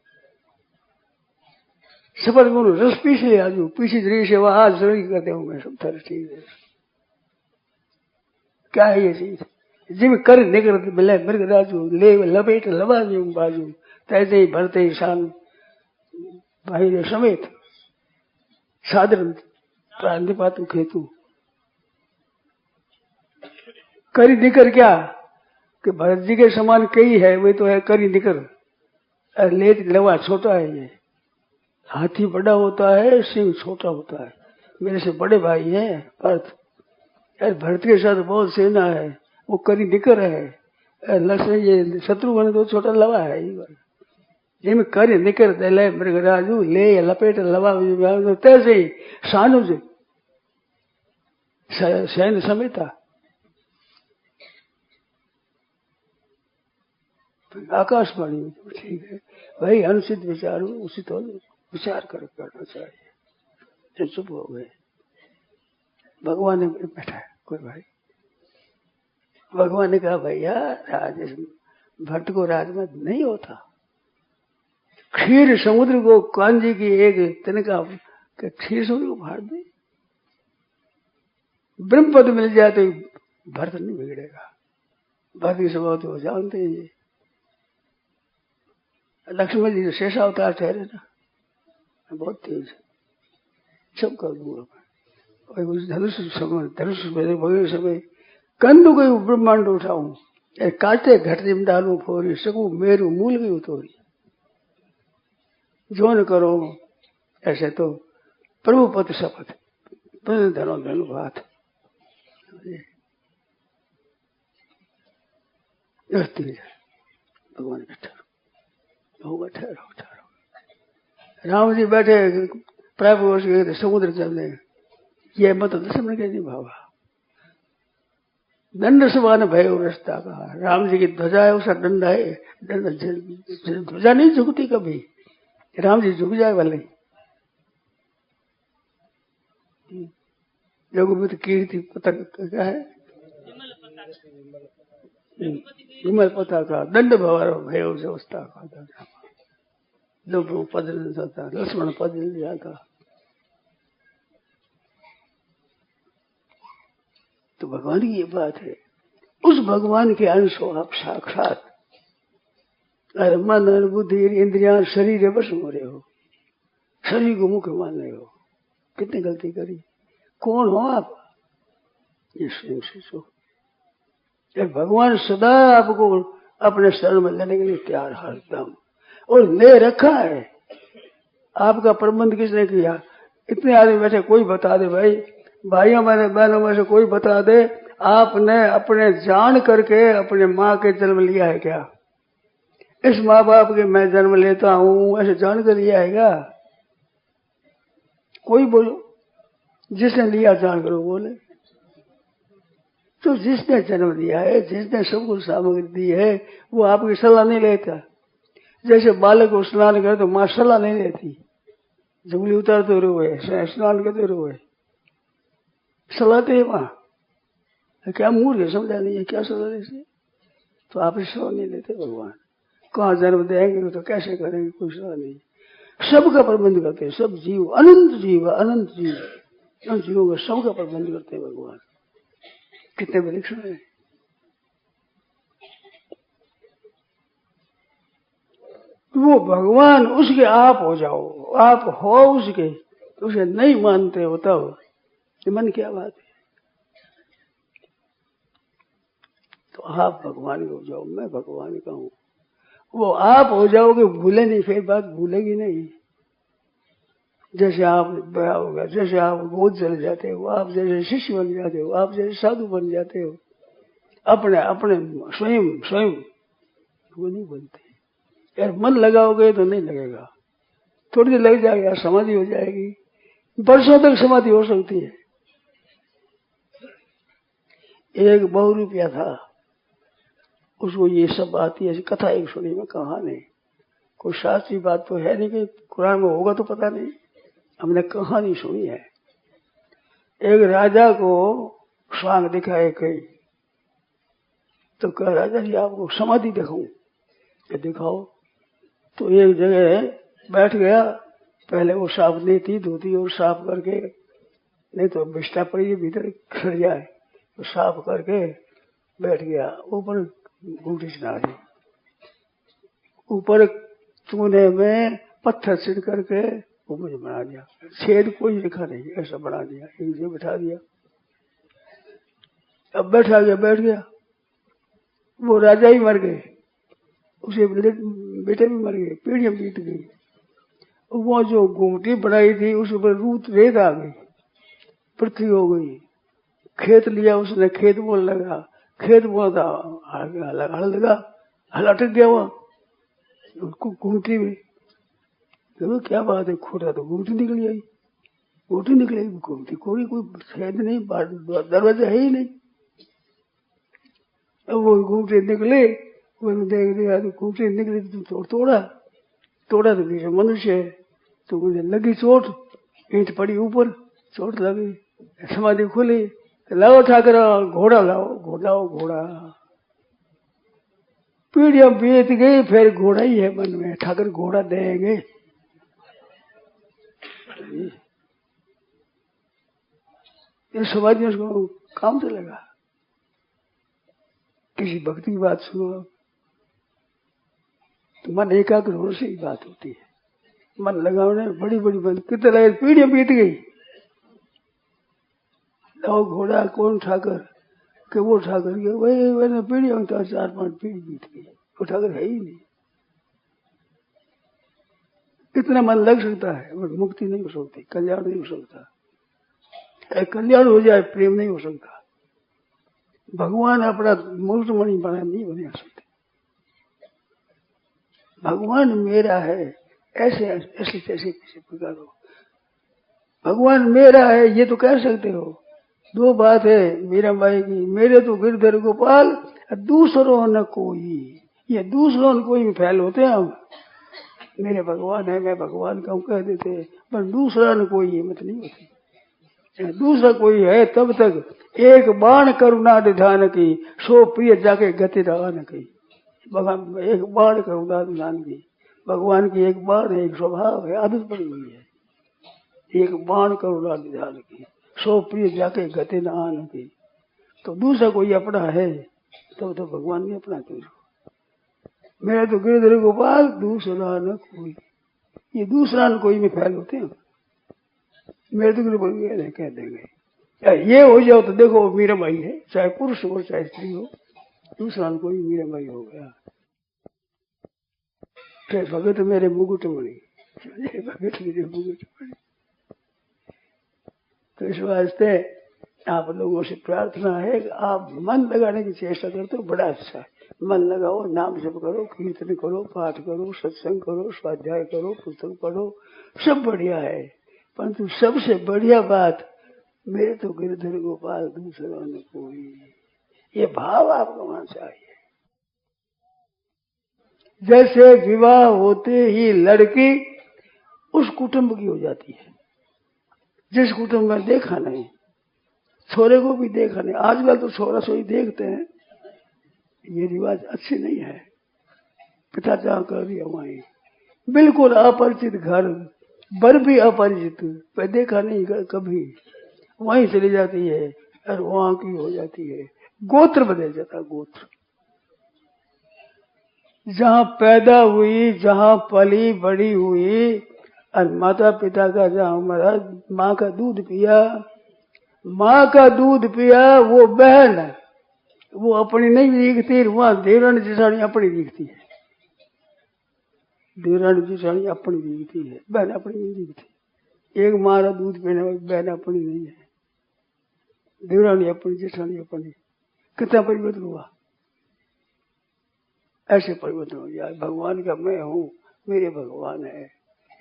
सफल गुरु रस पीछे आजू पीछे दृढ़ सेवा आज जरूरी करते हूँ मैं, सब तरह ठीक है। क्या है ये चीज, जिम कर निकर मिले मृग राजू ले लपेट लबा बाजू, तैसे ही भरते ही शान भाई ने समेत साधारण प्रांतिपातु खेतु। करी निकर क्या कि भरत जी के समान कई है, वे तो है करी निकर, ले लवा छोटा है। ये हाथी बड़ा होता है, सिंह छोटा होता है। मेरे से बड़े भाई हैं भरत, भरत के साथ बहुत सेना है, वो करी निकर है। लक्ष्मण ये शत्रुघ्न तो छोटा लवा है। जिनमें करी निकर दे मृगराजू ले लपेट लवा, तैसे ही सानुज सैन्य समेता। आकाशवाणी ठीक है भाई, अनुचित विचार उचित हो विचार कर करना चाहिए। जो चुप हो गए, भगवान ने बैठा है कोई भाई, भगवान ने कहा भैया राज भट्ट को राजमत नहीं होता। क्षीर समुद्र को कांजी की एक तिनका क्षीर समुद्र को फाड़ दे, ब्रह्म पद मिल जाए तो भरत नहीं बिगड़ेगा। भरत की स्वभाव तो जानते हैं। लक्ष्मण जी शेषा अवतार ठहरे ना, बहुत तेज सब कर दूंगा मैं। धनुष समय कंदु गई ब्रह्मांड उठाऊं, काटे घट जिम डालू फोरी, सकू मेरू मूल गई उतोरी। जो न करो ऐसे तो प्रभु पति शपथ, धनो धनु बात। भगवान बैठा होगा, ठहरो। राम जी बैठे प्रभु समुद्र चलने, ये मत दशम के नहीं भावा। दंड समान भय रस्ता का, राम जी की ध्वजा है उसका दंड है, ध्वजा नहीं झुकती कभी, राम जी झुक जाए वाले। योगमित कीर्ति पतंग क्या है, विमल पता का दंड भवर भय अवस्था का। लोगों पद लेता था, लक्ष्मण पद लिया था। तो भगवान की ये बात है, उस भगवान के अंश हो आप साक्षात। अरे मन बुद्धि इंद्रियां शरीर है, बस हो रहे हो, शरीर को मुख्य मान रहे हो। कितनी गलती करी, कौन हो आप, ये स्वयं से सो। भगवान सदा आपको अपने शरण में लेने के लिए तैयार हरदम, और ले रखा है। आपका प्रबंध किसने किया? इतने आदमी बैठे, कोई बता दे भाई, भाइयों में बहनों में से कोई बता दे, आपने अपने जान करके अपने माँ के जन्म लिया है क्या? इस माँ बाप के मैं जन्म लेता हूँ ऐसे जान कर लिया है क्या? कोई बोलो, जिसने लिया जान करो बोले। तो जिसने जन्म दिया है, जिसने सब कुछ सामग्री दी है, वो आपकी सलाह नहीं लेता। जैसे बालक को स्नान करे तो माँ सलाह नहीं लेती, जुगली उतारते रोए, स्नान करते रोए, सलाहते है माँ। क्या मूर्ख है, समझा नहीं है, क्या सलाह देते? तो आप सलाह नहीं लेते भगवान। कहाँ जन्म देंगे तो कैसे करेंगे, कोई सलाह नहीं। सबका प्रबंध करते हैं, सब जीव, अनंत जीव, अनंत जीव, उन जीवों का सबका प्रबंध करते हैं भगवान। कितने विलक्षण है। वो भगवान उसके आप हो जाओ, आप हो उसके, उसे नहीं मानते हो तब ये मन क्या बात है। तो आप भगवान के हो जाओ, मैं भगवान का हूं। वो आप हो जाओगे, भूले नहीं, फिर बात भूलेगी नहीं। जैसे आप ब्याह हो गया, जैसे आप गोद चले जाते हो, आप जैसे शिष्य बन जाते हो, आप जैसे साधु बन जाते हो, अपने अपने स्वयं स्वयं वो नहीं बनते। यार मन लगाओगे तो नहीं लगेगा, थोड़ी देर लग जाएगा, समाधि हो जाएगी, वर्षों तक समाधि हो सकती है। एक बहुरूपिया था, उसको ये सब आती है, कथा एक सुनी में, कहानी, कोई शास्त्रीय बात तो है नहीं कि कुरान में होगा तो पता नहीं, हमने कहानी सुनी है। एक राजा को स्वांग दिखाए कई, तो कहा राजा जी आपको समाधि दिखाऊं? दिखाओ। तो एक जगह बैठ गया, पहले वो साफ नहीं थी, धोती और साफ करके, नहीं तो बिस्टा पड़ी भीतर खड़ जाए, तो साफ करके बैठ गया। ऊपर घूंटी चढ़ा दी, ऊपर चूने में पत्थर छिड़ करके वो मुझे बना दिया, छेद कोई लिखा नहीं, ऐसा बना दिया, एक जगह बैठा दिया। अब बैठा गया, बैठ गया। वो राजा ही मर गए, उसे बेटे भी मर गए, पीढ़ियां बीत गई। वो जो घूंटी बनाई थी उस ऊपर रूत रेत आ गई, पृथ्वी हो गई। खेत लिया उसने, खेत बोल लगा, खेत बोलता हल लगा, हल अटक गया वहां घूंटी में। तो क्या बात है, खोटा तो घूंटी निकली आई, घूंटी निकली, घूंटी कोई छेद नहीं, दरवाजा है ही नहीं। अब वो घूंटे निकले, वो देख लिया तो घूंटे निकले, तो तोड़ा तो बीच मनुष्य है, तो मुझे लगी चोट, ईंट पड़ी ऊपर, चोट लगी, समाधि खुली। लाओ ठाकर घोड़ा लाओ, घोड़ा। पीढ़ियां बीत गई, फिर घोड़ा ही है मन में, ठाकर घोड़ा देंगे। ये समाधि उसको काम से लगा। किसी भक्ति की बात सुनो तो मन एकाग्र होने से ही बात होती है। मन लगाने बड़ी बंद कितने लगे, पीढ़ियां बीत गई। लाओ घोड़ा, कौन ठाकर के वो ठाकर के, वही पीढ़ियां होता, 4-5 पीढ़ी बीत गई, वो ठाकर है ही नहीं। इतना मन लग सकता है, और मुक्ति नहीं हो सकती, कल्याण नहीं हो सकता। कल्याण हो जाए, प्रेम नहीं हो सकता। भगवान अपना मूर्तमणि बना नहीं बना सकते। भगवान मेरा है, ऐसे ऐसे कैसे किसी प्रकार हो, भगवान मेरा है ये तो कह सकते हो। दो बात है मीराबाई की, मेरे तो गिरधर गोपाल, दूसरों न कोई। ये दूसरों न कोई में फैल होते हैं हम, मेरे भगवान है, मैं भगवान का हूं कह देते हैं, पर दूसरा न कोई ये मत नहीं होती। दूसरा कोई है तब तक एक बाण करुणा निधान की, सो प्रिय जाके गति रहा न की। भगवान एक बाण करुणा निधान की, भगवान की एक बाण है, एक स्वभाव है, आदत पड़ी हुई है। एक बाण करुणा निधान की, सो प्रिय जाके गति न आन की। तो दूसरा कोई अपना है तो भगवान ने अपना क्यों? मेरा तो गिरधर गोपाल दूसरा न कोई, ये दूसरा न कोई में फैल होते हैं। मेरे तो गिरधर कह देंगे ये हो जाओ तो देखो मीरा भाई है, चाहे पुरुष हो चाहे स्त्री हो, दूसरा न कोई मीरा भाई हो गया। फिर भगत मेरे मुकुट मणि, भगत मेरे मुकुट मणि। तो इस वास्ते आप लोगों से प्रार्थना है कि आप मन लगाने की चेष्टा करते हो, बड़ा अच्छा है। मन लगाओ, नाम जप करो, कीर्तन करो, पाठ करो, सत्संग करो, स्वाध्याय करो, पुस्तक पढ़ो, सब बढ़िया है। परंतु सबसे बढ़िया बात मेरे तो गिरधर गोपाल दूसरा न कोई, ये भाव आपको होना चाहिए। जैसे विवाह होते ही लड़की उस कुटुंब की हो जाती है जिस कुटुंब में देखा नहीं, छोरे को भी देखा नहीं। आजकल तो छोरा सोई देखते हैं, ये रिवाज अच्छे नहीं है। पिता जहाँ कर दिया वहीं, बिल्कुल अपरिचित घर, बर भी अपरिचित, पर देखा नहीं कभी, वहीं चली जाती है और वहां की हो जाती है। गोत्र बदल जाता, गोत्र। जहाँ पैदा हुई, जहाँ पली बड़ी हुई, और माता पिता का जहाँ हमारा माँ का दूध पिया, माँ का दूध पिया, वो बहन है, वो अपनी नहीं दिखती, वहां देवरानी जेठानी अपनी दिखती है। देवरानी जेठानी अपनी दिखती है, बहन अपनी नहीं दिखती। एक माँ का दूध पीने वाली बहन अपनी नहीं है, देवरानी अपनी, जेठानी अपनी। कितना परिवर्तन हुआ, ऐसे परिवर्तन हो जाए। भगवान का मैं हूँ, मेरे भगवान है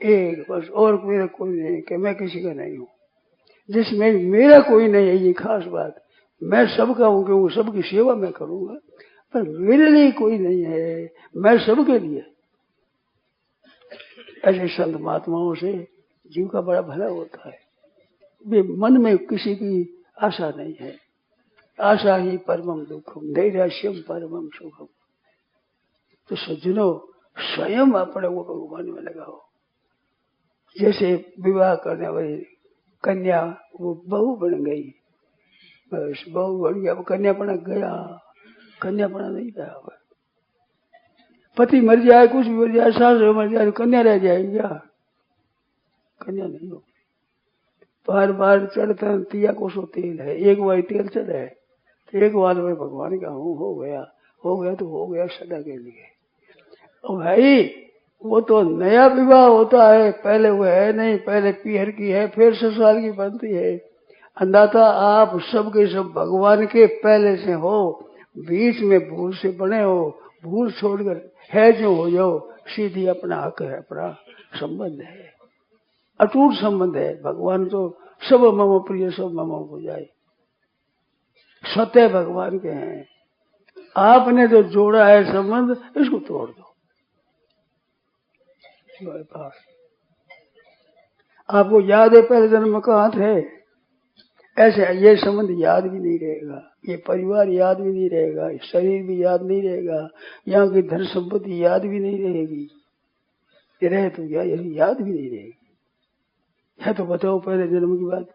एक बस, और मेरा कोई नहीं कि मैं किसी का नहीं हूँ। जिसमें मेरा कोई नहीं है, ये खास बात। मैं सबका हूँ क्योंकि सबकी सेवा मैं करूंगा, पर मेरे लिए कोई नहीं है, मैं सबके लिए। ऐसे संत महात्माओं से जीव का बड़ा भला होता है। वे मन में किसी की आशा नहीं है। आशा ही परमम दुखम, नैराश्यम परमम सुखम। तो सज्जनों, स्वयं अपने को भगवान में लगाओ। जैसे विवाह करने वाली कन्या, वो बहू बन गई, बस बहू बन गया, अब कन्यापना गया, कन्यापना नहीं रहा। पति मर जाए, कुछ भी मर जाए, सास मर जाए, तो कन्या रह जाएगी क्या? कन्या नहीं हो। बार बार चढ़ता तिया कोसो तेल है, एक बार तेल चढ़ा है तो एक बार में भगवान का हूँ, हो गया तो हो गया सदा के लिए। और भाई वो तो नया विवाह होता है, पहले वो है नहीं, पहले पीहर की है, फिर ससुराल की बनती है। अंदाता आप सबके सब भगवान के पहले से हो, बीच में भूल से बने हो, भूल छोड़कर है जो हो जाओ, सीधी अपना हक है, अपना संबंध है, अटूट संबंध है। भगवान तो सब मम प्रिय, सब मम हो जाए, स्वतः भगवान के हैं। आपने जो जोड़ा है संबंध, इसको तोड़ दो। आपको याद है पहले जन्म में कहाँ थे? ऐसे ये संबंध याद भी नहीं रहेगा, ये परिवार याद भी नहीं रहेगा, शरीर भी याद नहीं रहेगा, यहाँ की धन संपत्ति याद भी नहीं रहेगी। ये रहे तो याद भी नहीं रहेगी। है तो बताओ पहले जन्म की बात।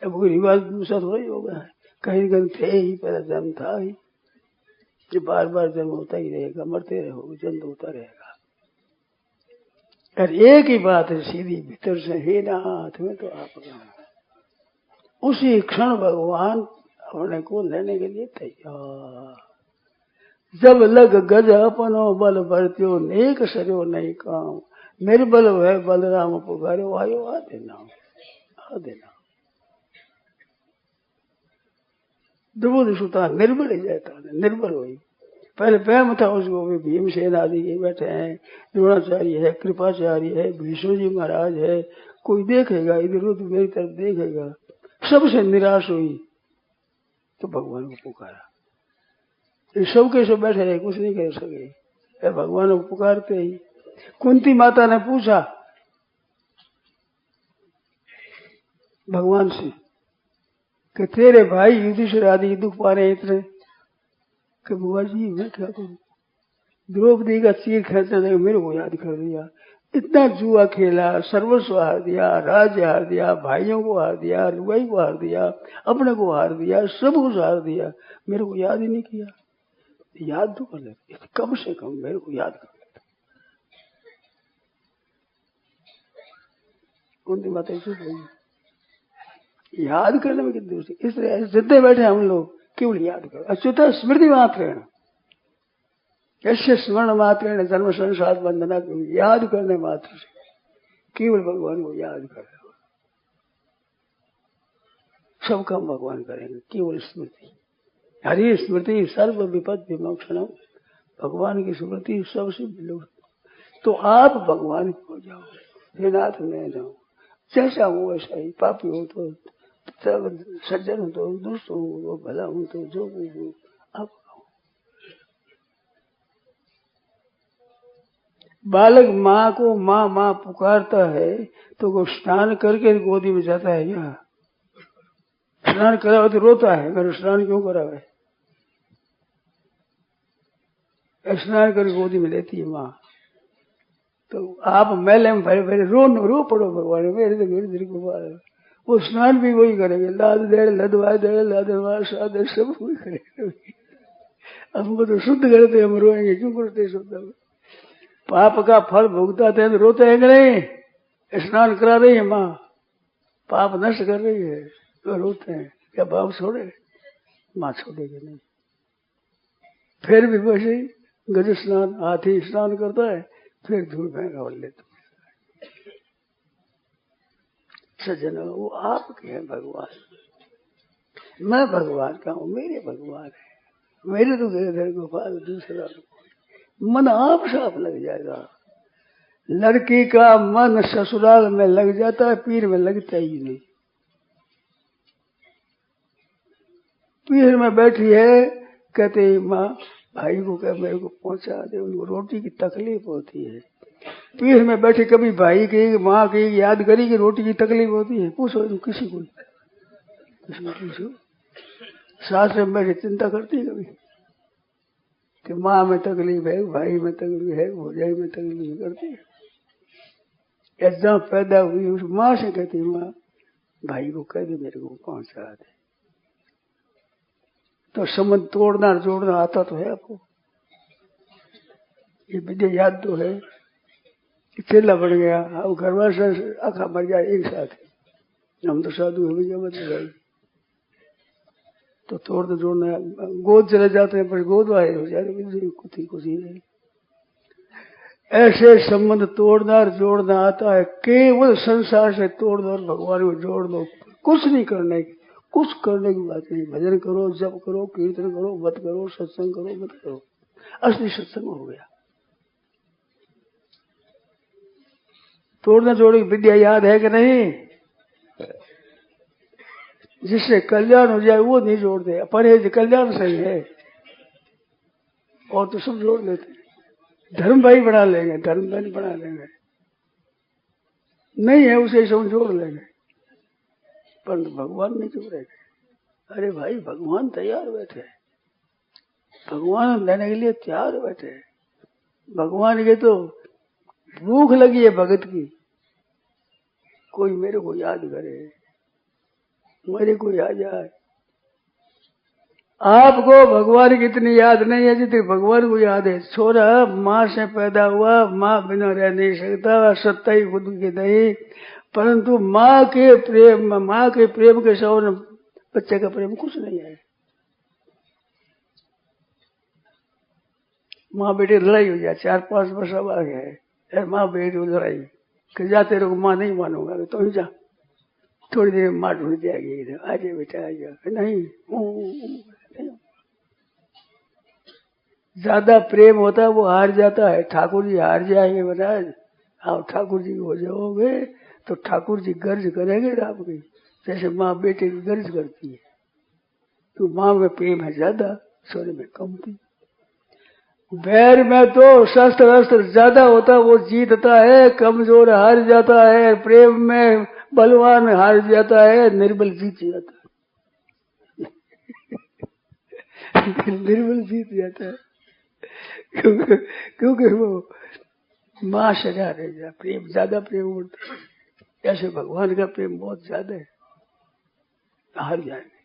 अब कोई रिवाज दूसरा थोड़ा ही होगा, कहीं कहीं थे ही, पहला जन्म था ही, ये बार बार जन्म होता ही रहेगा, मरते रहोगे, जन्म होता रहेगा। और एक ही बात है सीधी भीतर से, हे नाथ में तो आपका। उसी क्षण भगवान अपने को लेने के लिए तैयार। जब लग गज अपनो बल भरत्यो, नेक सरो नहीं काम, निर्बल है बलराम पुकारो, आयो आ देना, आ देना। द्रुपद सुता निर्बल ही जाता है, निर्बल हुई। पहले प्रेम था उसको, भी भीमसेन आदि के बैठे हैं, द्रोणाचार्य है, कृपाचार्य है, भीष्म जी महाराज है, कोई देखेगा इधर उधर मेरी तरफ देखेगा, सबसे निराश हुई तो भगवान को पुकारा। ये सब के सब बैठे रहे, कुछ नहीं कर सके, भगवान को पुकारते ही। कुंती माता ने पूछा भगवान से कि तेरे भाई युधिष्ठिर आदि दुख पा रहे इतने, कि बुआ जी मैं क्या करूं, द्रौपदी का चीर खींचने लगे, मेरे को याद कर दिया। इतना जुआ खेला, सर्वस्व हार दिया, राज्य हार दिया, भाइयों को हार दिया, रुआई को हार दिया, अपने को हार दिया, सब कुछ हार दिया, मेरे को याद ही नहीं किया। याद तो कर लेते, कम से कम मेरे को याद कर लेते। कुंती माता चुप रही। याद करने में कितनी दूसरी, इसलिए जितने बैठे हम लोग केवल याद करो। अच्युत स्मृति मात्र यस्य स्मरण मात्र जन्म संसार बंधना, याद करने मात्र से केवल भगवान को याद कर रहे, सब काम भगवान करेंगे। केवल स्मृति, हरि स्मृति सर्व विपद विमोक्षणम, भगवान की स्मृति सबसे विलुप्त। तो आप भगवान को जाओ, हे नाथ मैं जाऊं, जैसा हो वैसा ही, पापी हो तो सज्जन हो तो, दुष्ट हो तो, भला हो तो, जो हो आप। बालक माँ को माँ माँ पुकारता है तो वो स्नान करके गोदी में जाता है क्या? स्नान करा हो तो रोता है, मेरे स्नान क्यों करा है? स्नान कर गोदी में लेती है माँ। तो आप मेले में भरे भरे रो पड़ो भगवान, मेरे तो मेरे दिल को बाल। वो स्नान भी वही करेंगे, लाद दे लदवा दे लादवा सादे सब वही करेंगे। हमको तो शुद्ध करते, हम रोएंगे क्यों करते शुद्ध? पाप का फल भुगता थे तो रोते हैं कि नहीं? स्नान करा रही है माँ, पाप नष्ट कर रही है तो रोते हैं। क्या बाप छोड़े? माँ छोड़ेगी नहीं। फिर भी वैसे ही गज स्नान, हाथी स्नान करता है, फिर धूल फेंका और लेते। सज्जन वो आपके हैं भगवान, मैं भगवान का हूँ, मेरे भगवान है, मेरे तो घर गोपाल, दूसरा मन आप साफ लग जाएगा। लड़की का मन ससुराल में लग जाता है, पीर में लगता ही नहीं। पीर में बैठी है, कहते माँ भाई को कह मेरे को पहुंचा दे, उनको रोटी की तकलीफ होती है। पीर में बैठी कभी भाई की माँ की याद करी कि रोटी की तकलीफ होती है? पूछो किसी को पूछो। सास में बैठी चिंता करती है कभी कि माँ में तकलीफ है, भाई में तकलीफ है, भौजाई में तकलीफ करती है? जहाँ पैदा हुई उस माँ से कहती माँ भाई को कह दे मेरे को पहुंचा दे। तो संबंध तोड़ना जोड़ना आता तो है आपको, ये विद्या याद तो है। चेला बढ़ गया, अब घरवाल से आखा मर जाए एक साथ, हम तो साधु है भैया मत भाई, तो तोड़ना जोड़ना। गोद चले जाते हैं पर गोद वाले हो जाए, कुछ ही नहीं। ऐसे संबंध तोड़ना जोड़ना आता है, केवल संसार से तोड़ दो और भगवान को जोड़ दो। कुछ नहीं करने की, कुछ करने की बात नहीं। भजन करो, जप करो, कीर्तन करो, मत करो, सत्संग करो, मत करो, असली सत्संग हो गया। तोड़ना जोड़ने की विद्या याद है कि नहीं? जिससे कल्याण हो जाए वो नहीं जोड़ते, परहेज कल्याण सही है, और तो सब जोड़ लेते। धर्म भाई बना लेंगे, धर्म भाई बना लेंगे, नहीं है उसे सब जोड़ लेंगे, पर भगवान नहीं जोड़ेंगे। अरे भाई भगवान तैयार बैठे, भगवान लेने के लिए तैयार बैठे। भगवान के तो भूख लगी है भगत की, कोई मेरे को याद करे, मेरे को याद जाए। आपको भगवान की इतनी याद नहीं है जितनी भगवान को याद है। छोरा माँ से पैदा हुआ, माँ बिना रह नहीं सकता, सत्ता ही खुद की नहीं, परंतु माँ के प्रेम के समान बच्चे का प्रेम कुछ नहीं है। माँ बेटे लड़ाई हो जाए, 4-5 वर्ष अब आ गए, माँ बेटी लड़ाई कि जा तेरे को माँ नहीं मानूंगा, तो ही जा, थोड़ी देर में माँ ढूंढ जाएगी, आ जाए बेटा आ जाए। नहीं, ज्यादा प्रेम होता है वो हार जाता है। ठाकुर जी हार जाएंगे महाराज, आप ठाकुर जी हो जाओगे तो ठाकुर जी गर्ज करेंगे आपकी, जैसे माँ बेटे की गर्ज करती है। तो माँ में प्रेम है ज्यादा, सोने में कम थी। बैर में तो शस्त्र अस्त्र ज्यादा होता, वो जीतता है, कमजोर हार जाता है। प्रेम में बलवान हार जाता है, निर्बल जीत जाता है। निर्बल जीत जाता है। क्योंकि वो मां सजा रह जा, प्रेम ज्यादा प्रेम होता है। ऐसे भगवान का प्रेम बहुत ज्यादा है, हार जाएंगे।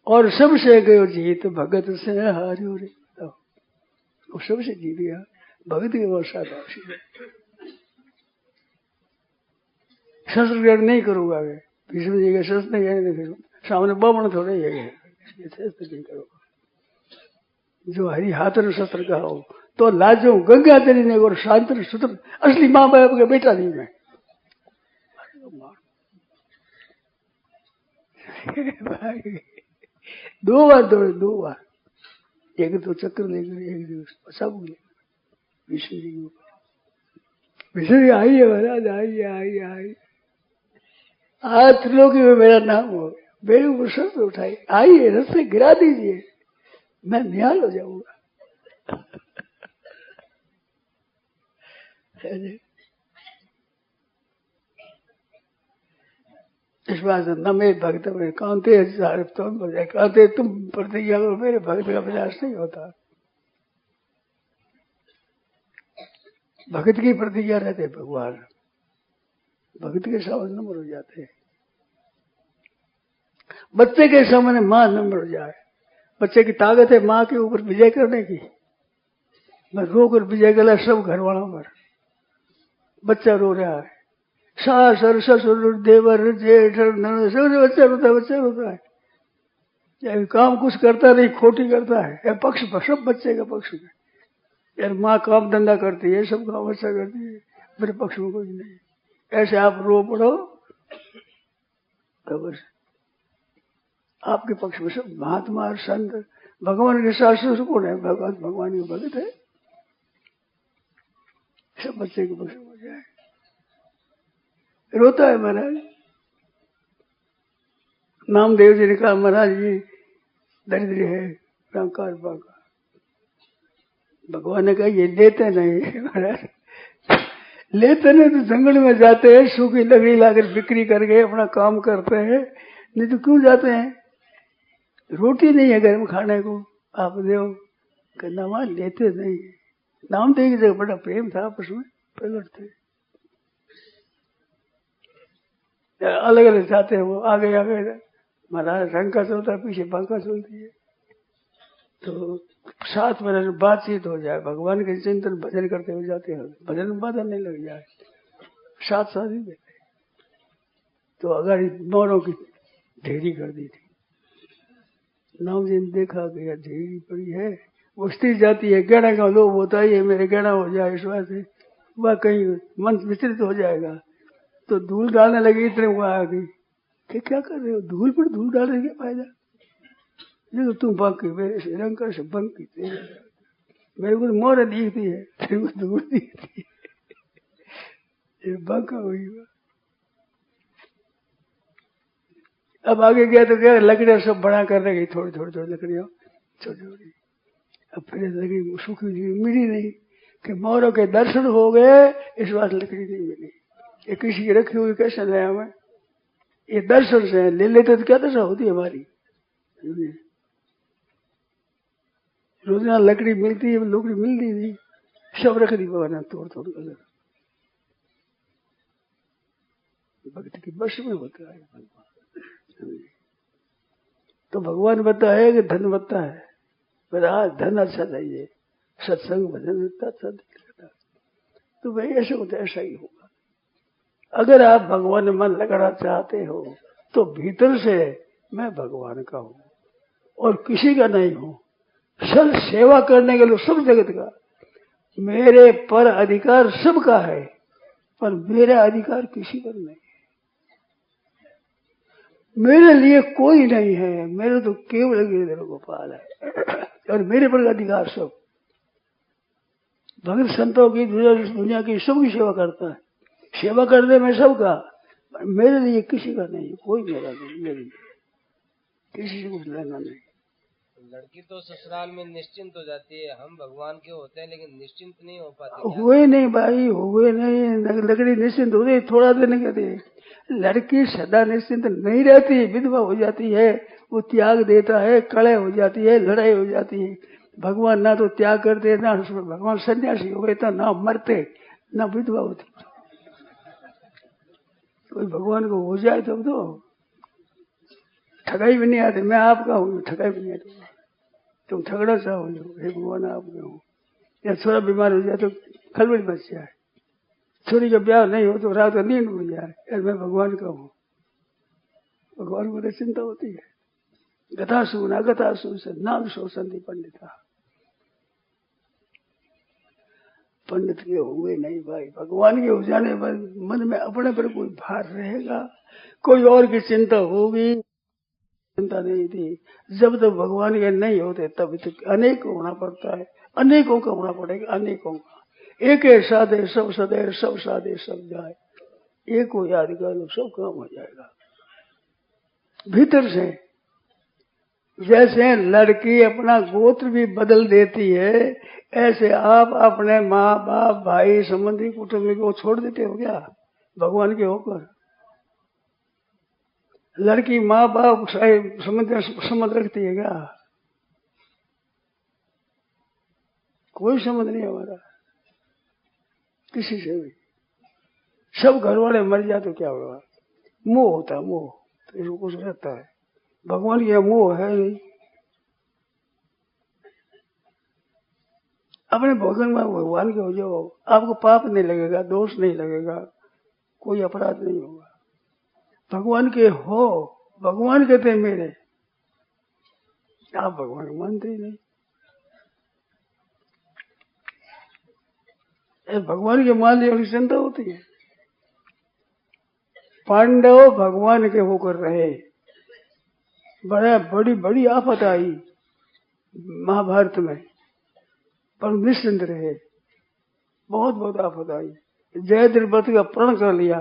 और सबसे गयो जीत भगत से हारियो रे, वो सबसे जीत गया भगत के वो साथ। शस्त्र ग्रहण नहीं करूंगा वे, भीष्म जी के शस्त्र नहीं है, सामने बामण थोड़े ही है, शस्त्र नहीं करूंगा। जो हरि हाथन शस्त्र का हो तो लाजो गंगा तेरी ने और शांत सूत्र, असली माँ बाप का बेटा नहीं मैं। दो बार दौड़े, 2 बार, एक तो चक्र लेकर, एक दिवस सब विष्णु जी के ऊपर। विष्णु जी आइए महाराज, आइए आइए आइए, आज त्रिलोकी में मेरा नाम हो गया, मेरे ऊपर शस्त्र उठाई, आइए रस्ते गिरा दीजिए, मैं निहाल हो जाऊंगा। इस बात से न मेरे भक्त में कांते तुम बजाय कांते तुम प्रतिज्ञा करो, मेरे भक्त का प्रयास नहीं होता। भक्त की प्रतिज्ञा रहते भगवान, भक्त के सामने नम्र हो जाते हैं। बच्चे के सामने मां नम्र हो जाए, बच्चे की ताकत है मां के ऊपर विजय करने की। मैं रोकर विजय करा सब घर वालों पर। बच्चा रो रहा है, सास ससुर देवर जेठ सब बच्चा रोता है, यार काम कुछ करता नहीं, खोटी करता है, या पक्ष सब बच्चे का पक्ष में। यार माँ काम धंधा करती है, सब काम अच्छा करती है, मेरे पक्ष में कुछ नहीं। ऐसे आप रो पड़ो तो बस आपके पक्ष में सब महात्मा और संत, भगवान के शास्त्र कौन है? भगवान के भगत है, सब बच्चे के पक्ष में हो जाए। रोता है महाराज। नामदेव जी ने कहा महाराज ये दरिद्र है, रामकार बाका। भगवान ने कहा ये लेते नहीं महाराज, लेते नहीं तो जंगल में जाते हैं, सूखी लकड़ी लाकर बिक्री करके अपना काम करते हैं, नहीं तो क्यों जाते हैं? रोटी नहीं है घर में खाने को, आप दो कहना वहां लेते नहीं। नामदेव की जगह बड़ा प्रेम था आपस में, प्रकट थे, अलग अलग जाते हैं वो, आगे आगे महाराज रंग का चलता है, पीछे बांका चलती है, तो साथ में बातचीत हो जाए, भगवान के चिंतन भजन करते हुए जाते हैं, भजन में बाधा नहीं लग जाए, साथ साथ ही देते। तो अगर मोरों की ढेरी कर दी थी, नाम जी ने देखा कि यार ढेरी पड़ी है, वो स्त्री जाती है, गहना का लोभ होता है, मेरे गहना हो जाए, इस वजह से वह कहीं मन विचलित हो जाएगा, तो धूल डालने लगी। इतने वो आ गई कि क्या कर रहे हो, धूल पर धूल डालने के फायदा, देखो तुम बाकी मेरे से रंग से बंकी, मेरे को मोर दिखती है, तेरे को धूल दिखती है, बांका हुई। अब आगे गया तो क्या, लकड़ियां सब बड़ा कर रही, थोड़ी लकड़ियां छोटी, अब फिर लकड़ी सूखी मिली नहीं, कि मोरों के दर्शन हो गए, इस बात लकड़ी नहीं मिली। ये किसी की रखी हुई कैसे ले हमें, ये दर्शन से ले लेते तो क्या दशा होती है हमारी। रोजाना लकड़ी मिलती है, लकड़ी मिलती थी, सब रख दी भगवान तोड़ कर। भक्त की बस में होता है भगवान। तो भगवान बताता है कि धन बनता है, पर आज धन अच्छा चाहिए, सत्संग भजन इतना अच्छा दिखता, तो भाई ऐसे होता है, ऐसा ही होगा। अगर आप भगवान में मन लगाना चाहते हो तो भीतर से मैं भगवान का हूं और किसी का नहीं हूं, सब सेवा करने के लिए सब जगत का, मेरे पर अधिकार सबका है, पर मेरा अधिकार किसी पर नहीं। मेरे लिए कोई नहीं है, मेरे तो केवल गिरिधर गोपाल है, और मेरे पर अधिकार सब। भगत संतों की दुनिया की सबकी सेवा करता है, सेवा करने में सबका, मेरे लिए किसी का नहीं, कोई मेरा नहीं, मेरे लिए किसी से कुछ लेना नहीं। लड़की तो ससुराल में निश्चिंत हो जाती है, हम भगवान के होते हैं लेकिन निश्चिंत नहीं हो पाते। हुए नहीं भाई, हुए नहीं, लकड़ी निश्चिंत हो गई थोड़ा देर नहीं कहते। लड़की सदा निश्चिंत नहीं रहती, विधवा हो जाती है, वो त्याग देता है, कड़े हो जाती है, लड़ाई हो जाती है, भगवान ना तो त्याग करते, ना भगवान सन्यासी हो गए, तो ना मरते ना विधवा होती। कोई भगवान को हो जाए तब तो ठगाई भी नहीं आती। मैं आपका हूँ, ठगाई भी नहीं आती। तुम ठगड़ा चाहो, हे भगवान आपके हूँ। या थोड़ा बीमार हो जाए तो खलबली बच जाए, छोरी का ब्याह नहीं हो तो रात को नींद उड़ जाए, यार मैं भगवान का हूँ। भगवान को तो चिंता होती है। गतासु न गतासु से नाम सो संधि पंडिता। पंडित के हुए नहीं भाई, भगवान के हो जाने पर मन में अपने पर कोई भार रहेगा, कोई और की चिंता होगी, चिंता नहीं थी। जब तक भगवान के नहीं होते तब तक अनेक होना पड़ता है, अनेकों का होना पड़ेगा, अनेकों का। एक साधे सब सदे, सब साधे सब जाए। एक को याद कर लो, सब काम हो जाएगा। भीतर से जैसे लड़की अपना गोत्र भी बदल देती है, ऐसे आप अपने माँ बाप भाई संबंधी कुटुंब को छोड़ देते हो क्या भगवान के होकर? लड़की माँ बाप संबंध रखती है क्या? कोई संबंध नहीं हमारा किसी से भी। सब घर वाले मर जाए तो क्या होगा? मोह होता है, मोह तो इसको कुछ रहता है। भगवान की मोह है नहीं। अपने भगवान के हो जाओ, आपको पाप नहीं लगेगा, दोष नहीं लगेगा, कोई अपराध नहीं होगा। भगवान के हो, भगवान कहते हैं मेरे, आप भगवान को मानते ही नहीं। भगवान के मान लिया चिंता होती है। पांडव भगवान के होकर रहे, बड़ी बड़ी आफत आई महाभारत में, पर निश्चिंत रहे। बहुत बहुत आफत आई। जयद्रथ का प्रण कर लिया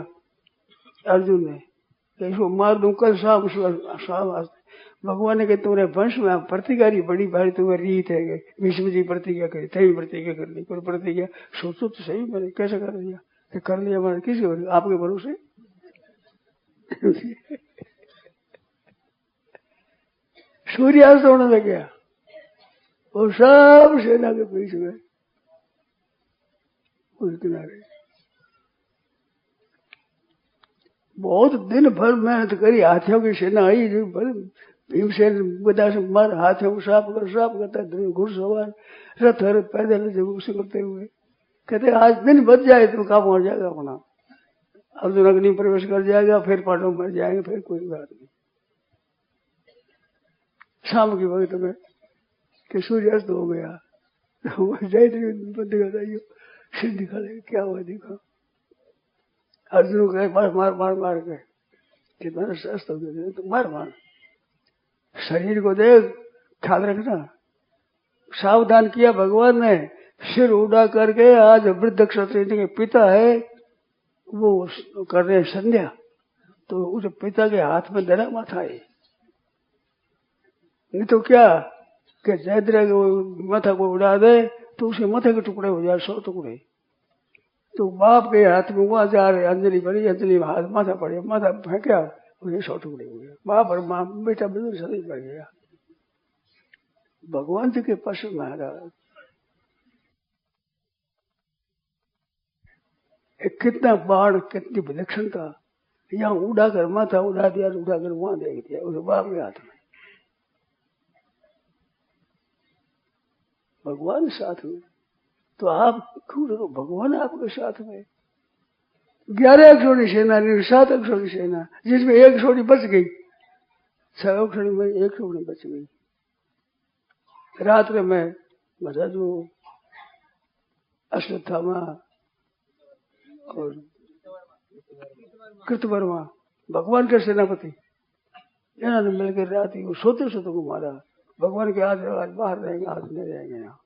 अर्जुन ने, इसको मार दूं कल शाम। भगवान ने कहा तुम्हारे वंश में प्रतिकारी बड़ी भारी तुम्हारी रीत है। भीष्म जी प्रतिज्ञा करी, तभी प्रतिज्ञा कर ली। कोई प्रतिज्ञा सोचो तो सही, मैंने कैसे कर लिया? कर लिया मैंने, किसी और आपके भरोसे। सूर्यास्त होने लग गया और सब सेना के बीच में उस किनारे बहुत दिन भर मेहनत करी। हाथियों की सेना आई, भीमसेन गदा से मार, हाथियों को साफ करता, घुड़सवार रथ हर पैदल उसे करते हुए कहते आज दिन बच जाए तो काम हो जाएगा अपना। अर्जुन अग्नि प्रवेश कर जाएगा, फिर पांडव मर जाएंगे, फिर कोई बात नहीं। शाम की वक्त में कि सूर्यास्त हो गया, जय दिखा ले क्या हुआ, दिखा। अर्जुन को कहे मार के कितना सस्त हो गया, तो मार शरीर को देख, ख्याल रखना। सावधान किया भगवान ने। सिर उड़ा करके आज वृद्ध क्षत्रिय के पिता है वो कर रहे संध्या, तो उस पिता के हाथ में धरा माथा है। नहीं तो क्या कि जयद्रथ माथा को उड़ा दे तो उसे माथे के टुकड़े हो जाए, 100 टुकड़े। तो बाप के हाथ में वहां जा रहे अंजलि बनी, अंजलि हाथ माथा पड़े, माथा फेंका, उसे 100 टुकड़े हो गया। बाप और माँ बेटा बिल्कुल शरीर पड़ गया। भगवान जी के पास महाराज कितना बाण, कितनी विलक्षणता। यहाँ उड़ा कर माथा उड़ा दिया, उड़ा कर वहां देख दिया उस बाप के हाथ में। भगवान साथ में तो आप क्यों रहो? भगवान आपके साथ में। 11 अक्षोणी सेना, 7 अक्षोणी सेना, जिसमें 1 अक्षोणी बच गई। 6 अक्षोणी में 1 अक्षोणी बच गई। रात्र में जो अश्वत्थामा और कृतवर्मा भगवान के सेनापति, इन्होंने मिलकर रात को सोते को मारा। भगवान के आज बाहर रहेंगे, आज नहीं रहेंगे यहाँ।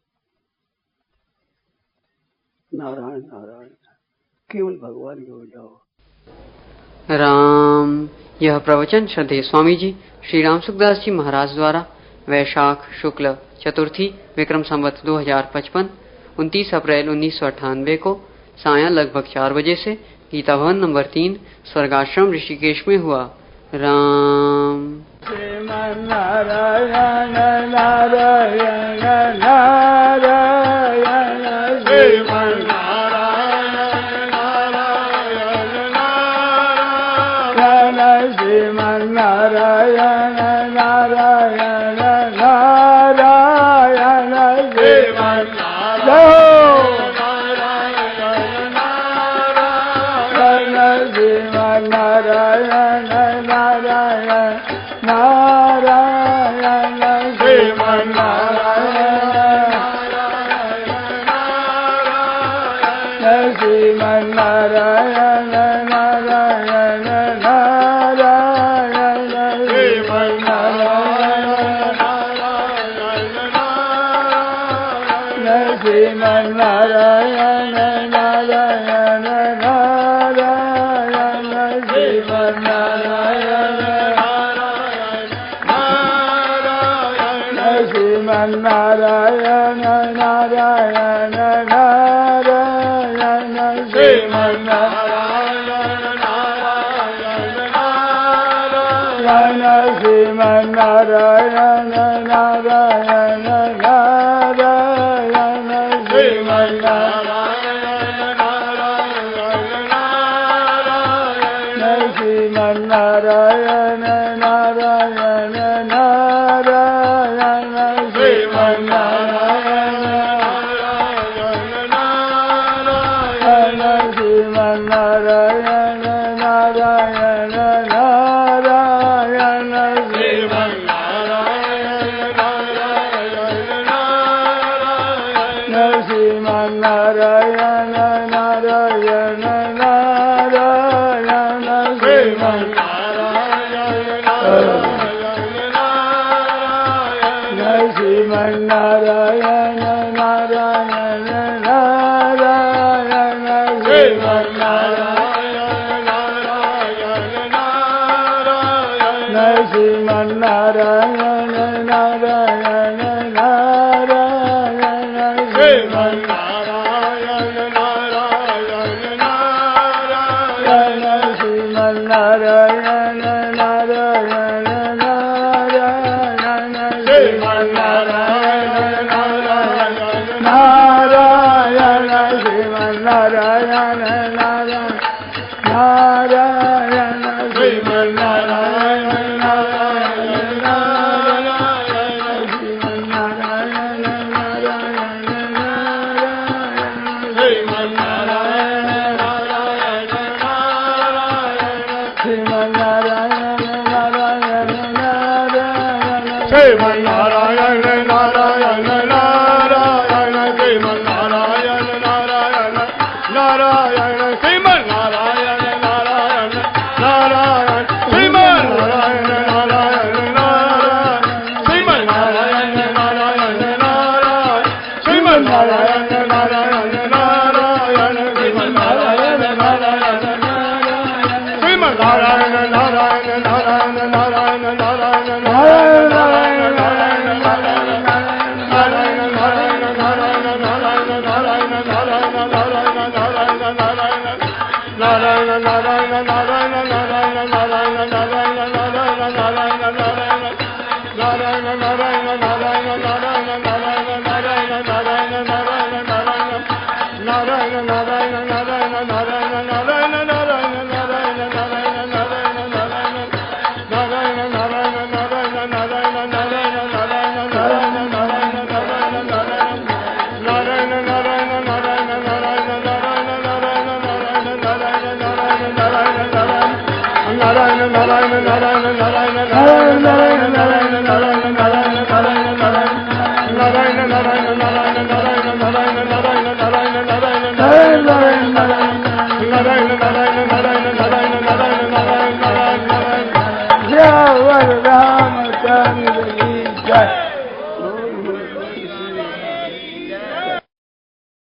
नारायण नारायण, केवल भगवान के हो जाओ। राम। यह प्रवचन श्रद्धेय स्वामी जी श्री राम सुखदास जी महाराज द्वारा वैशाख शुक्ल चतुर्थी विक्रम संवत 2055 29 अप्रैल 1998 को सायं लगभग 4 बजे से गीता भवन नंबर 3 स्वर्गाश्रम ऋषिकेश में हुआ। राम। श्रीमन्नारायण नारायण नारायण श्रीमन्नारायण नारायण नारायण श्रीमन्नारायण नारायण नारायण श्रीमन्नारायण नारायण नारायण श्रीमन्नारायण नारायण नारायण श्रीमन्नारायण नारायण नारायण श्रीमन्नारायण श्रीमन्नारायण नारायण नारायण श्रीमन्नारायण नारायण श्रीमन्नारायण नारायण नारायण श्रीमन्नारायण श्रीमन्नारायण नारायण नारायण श्रीमन्नारायण नारायण नारायण श्रीमन्नारायण नारायण नारायण श्रीमन्नारायण नारायण नारायण श्रीमन्नारायण नारायण नारायण श्रीमन्नारायण श्रीमन्नारायण नारायण नारायण श्रीमन्नारायण नारायण श्रीमन्नारायण नारायण नारायण श्रीमन्नारायण रामचंद्र की जय।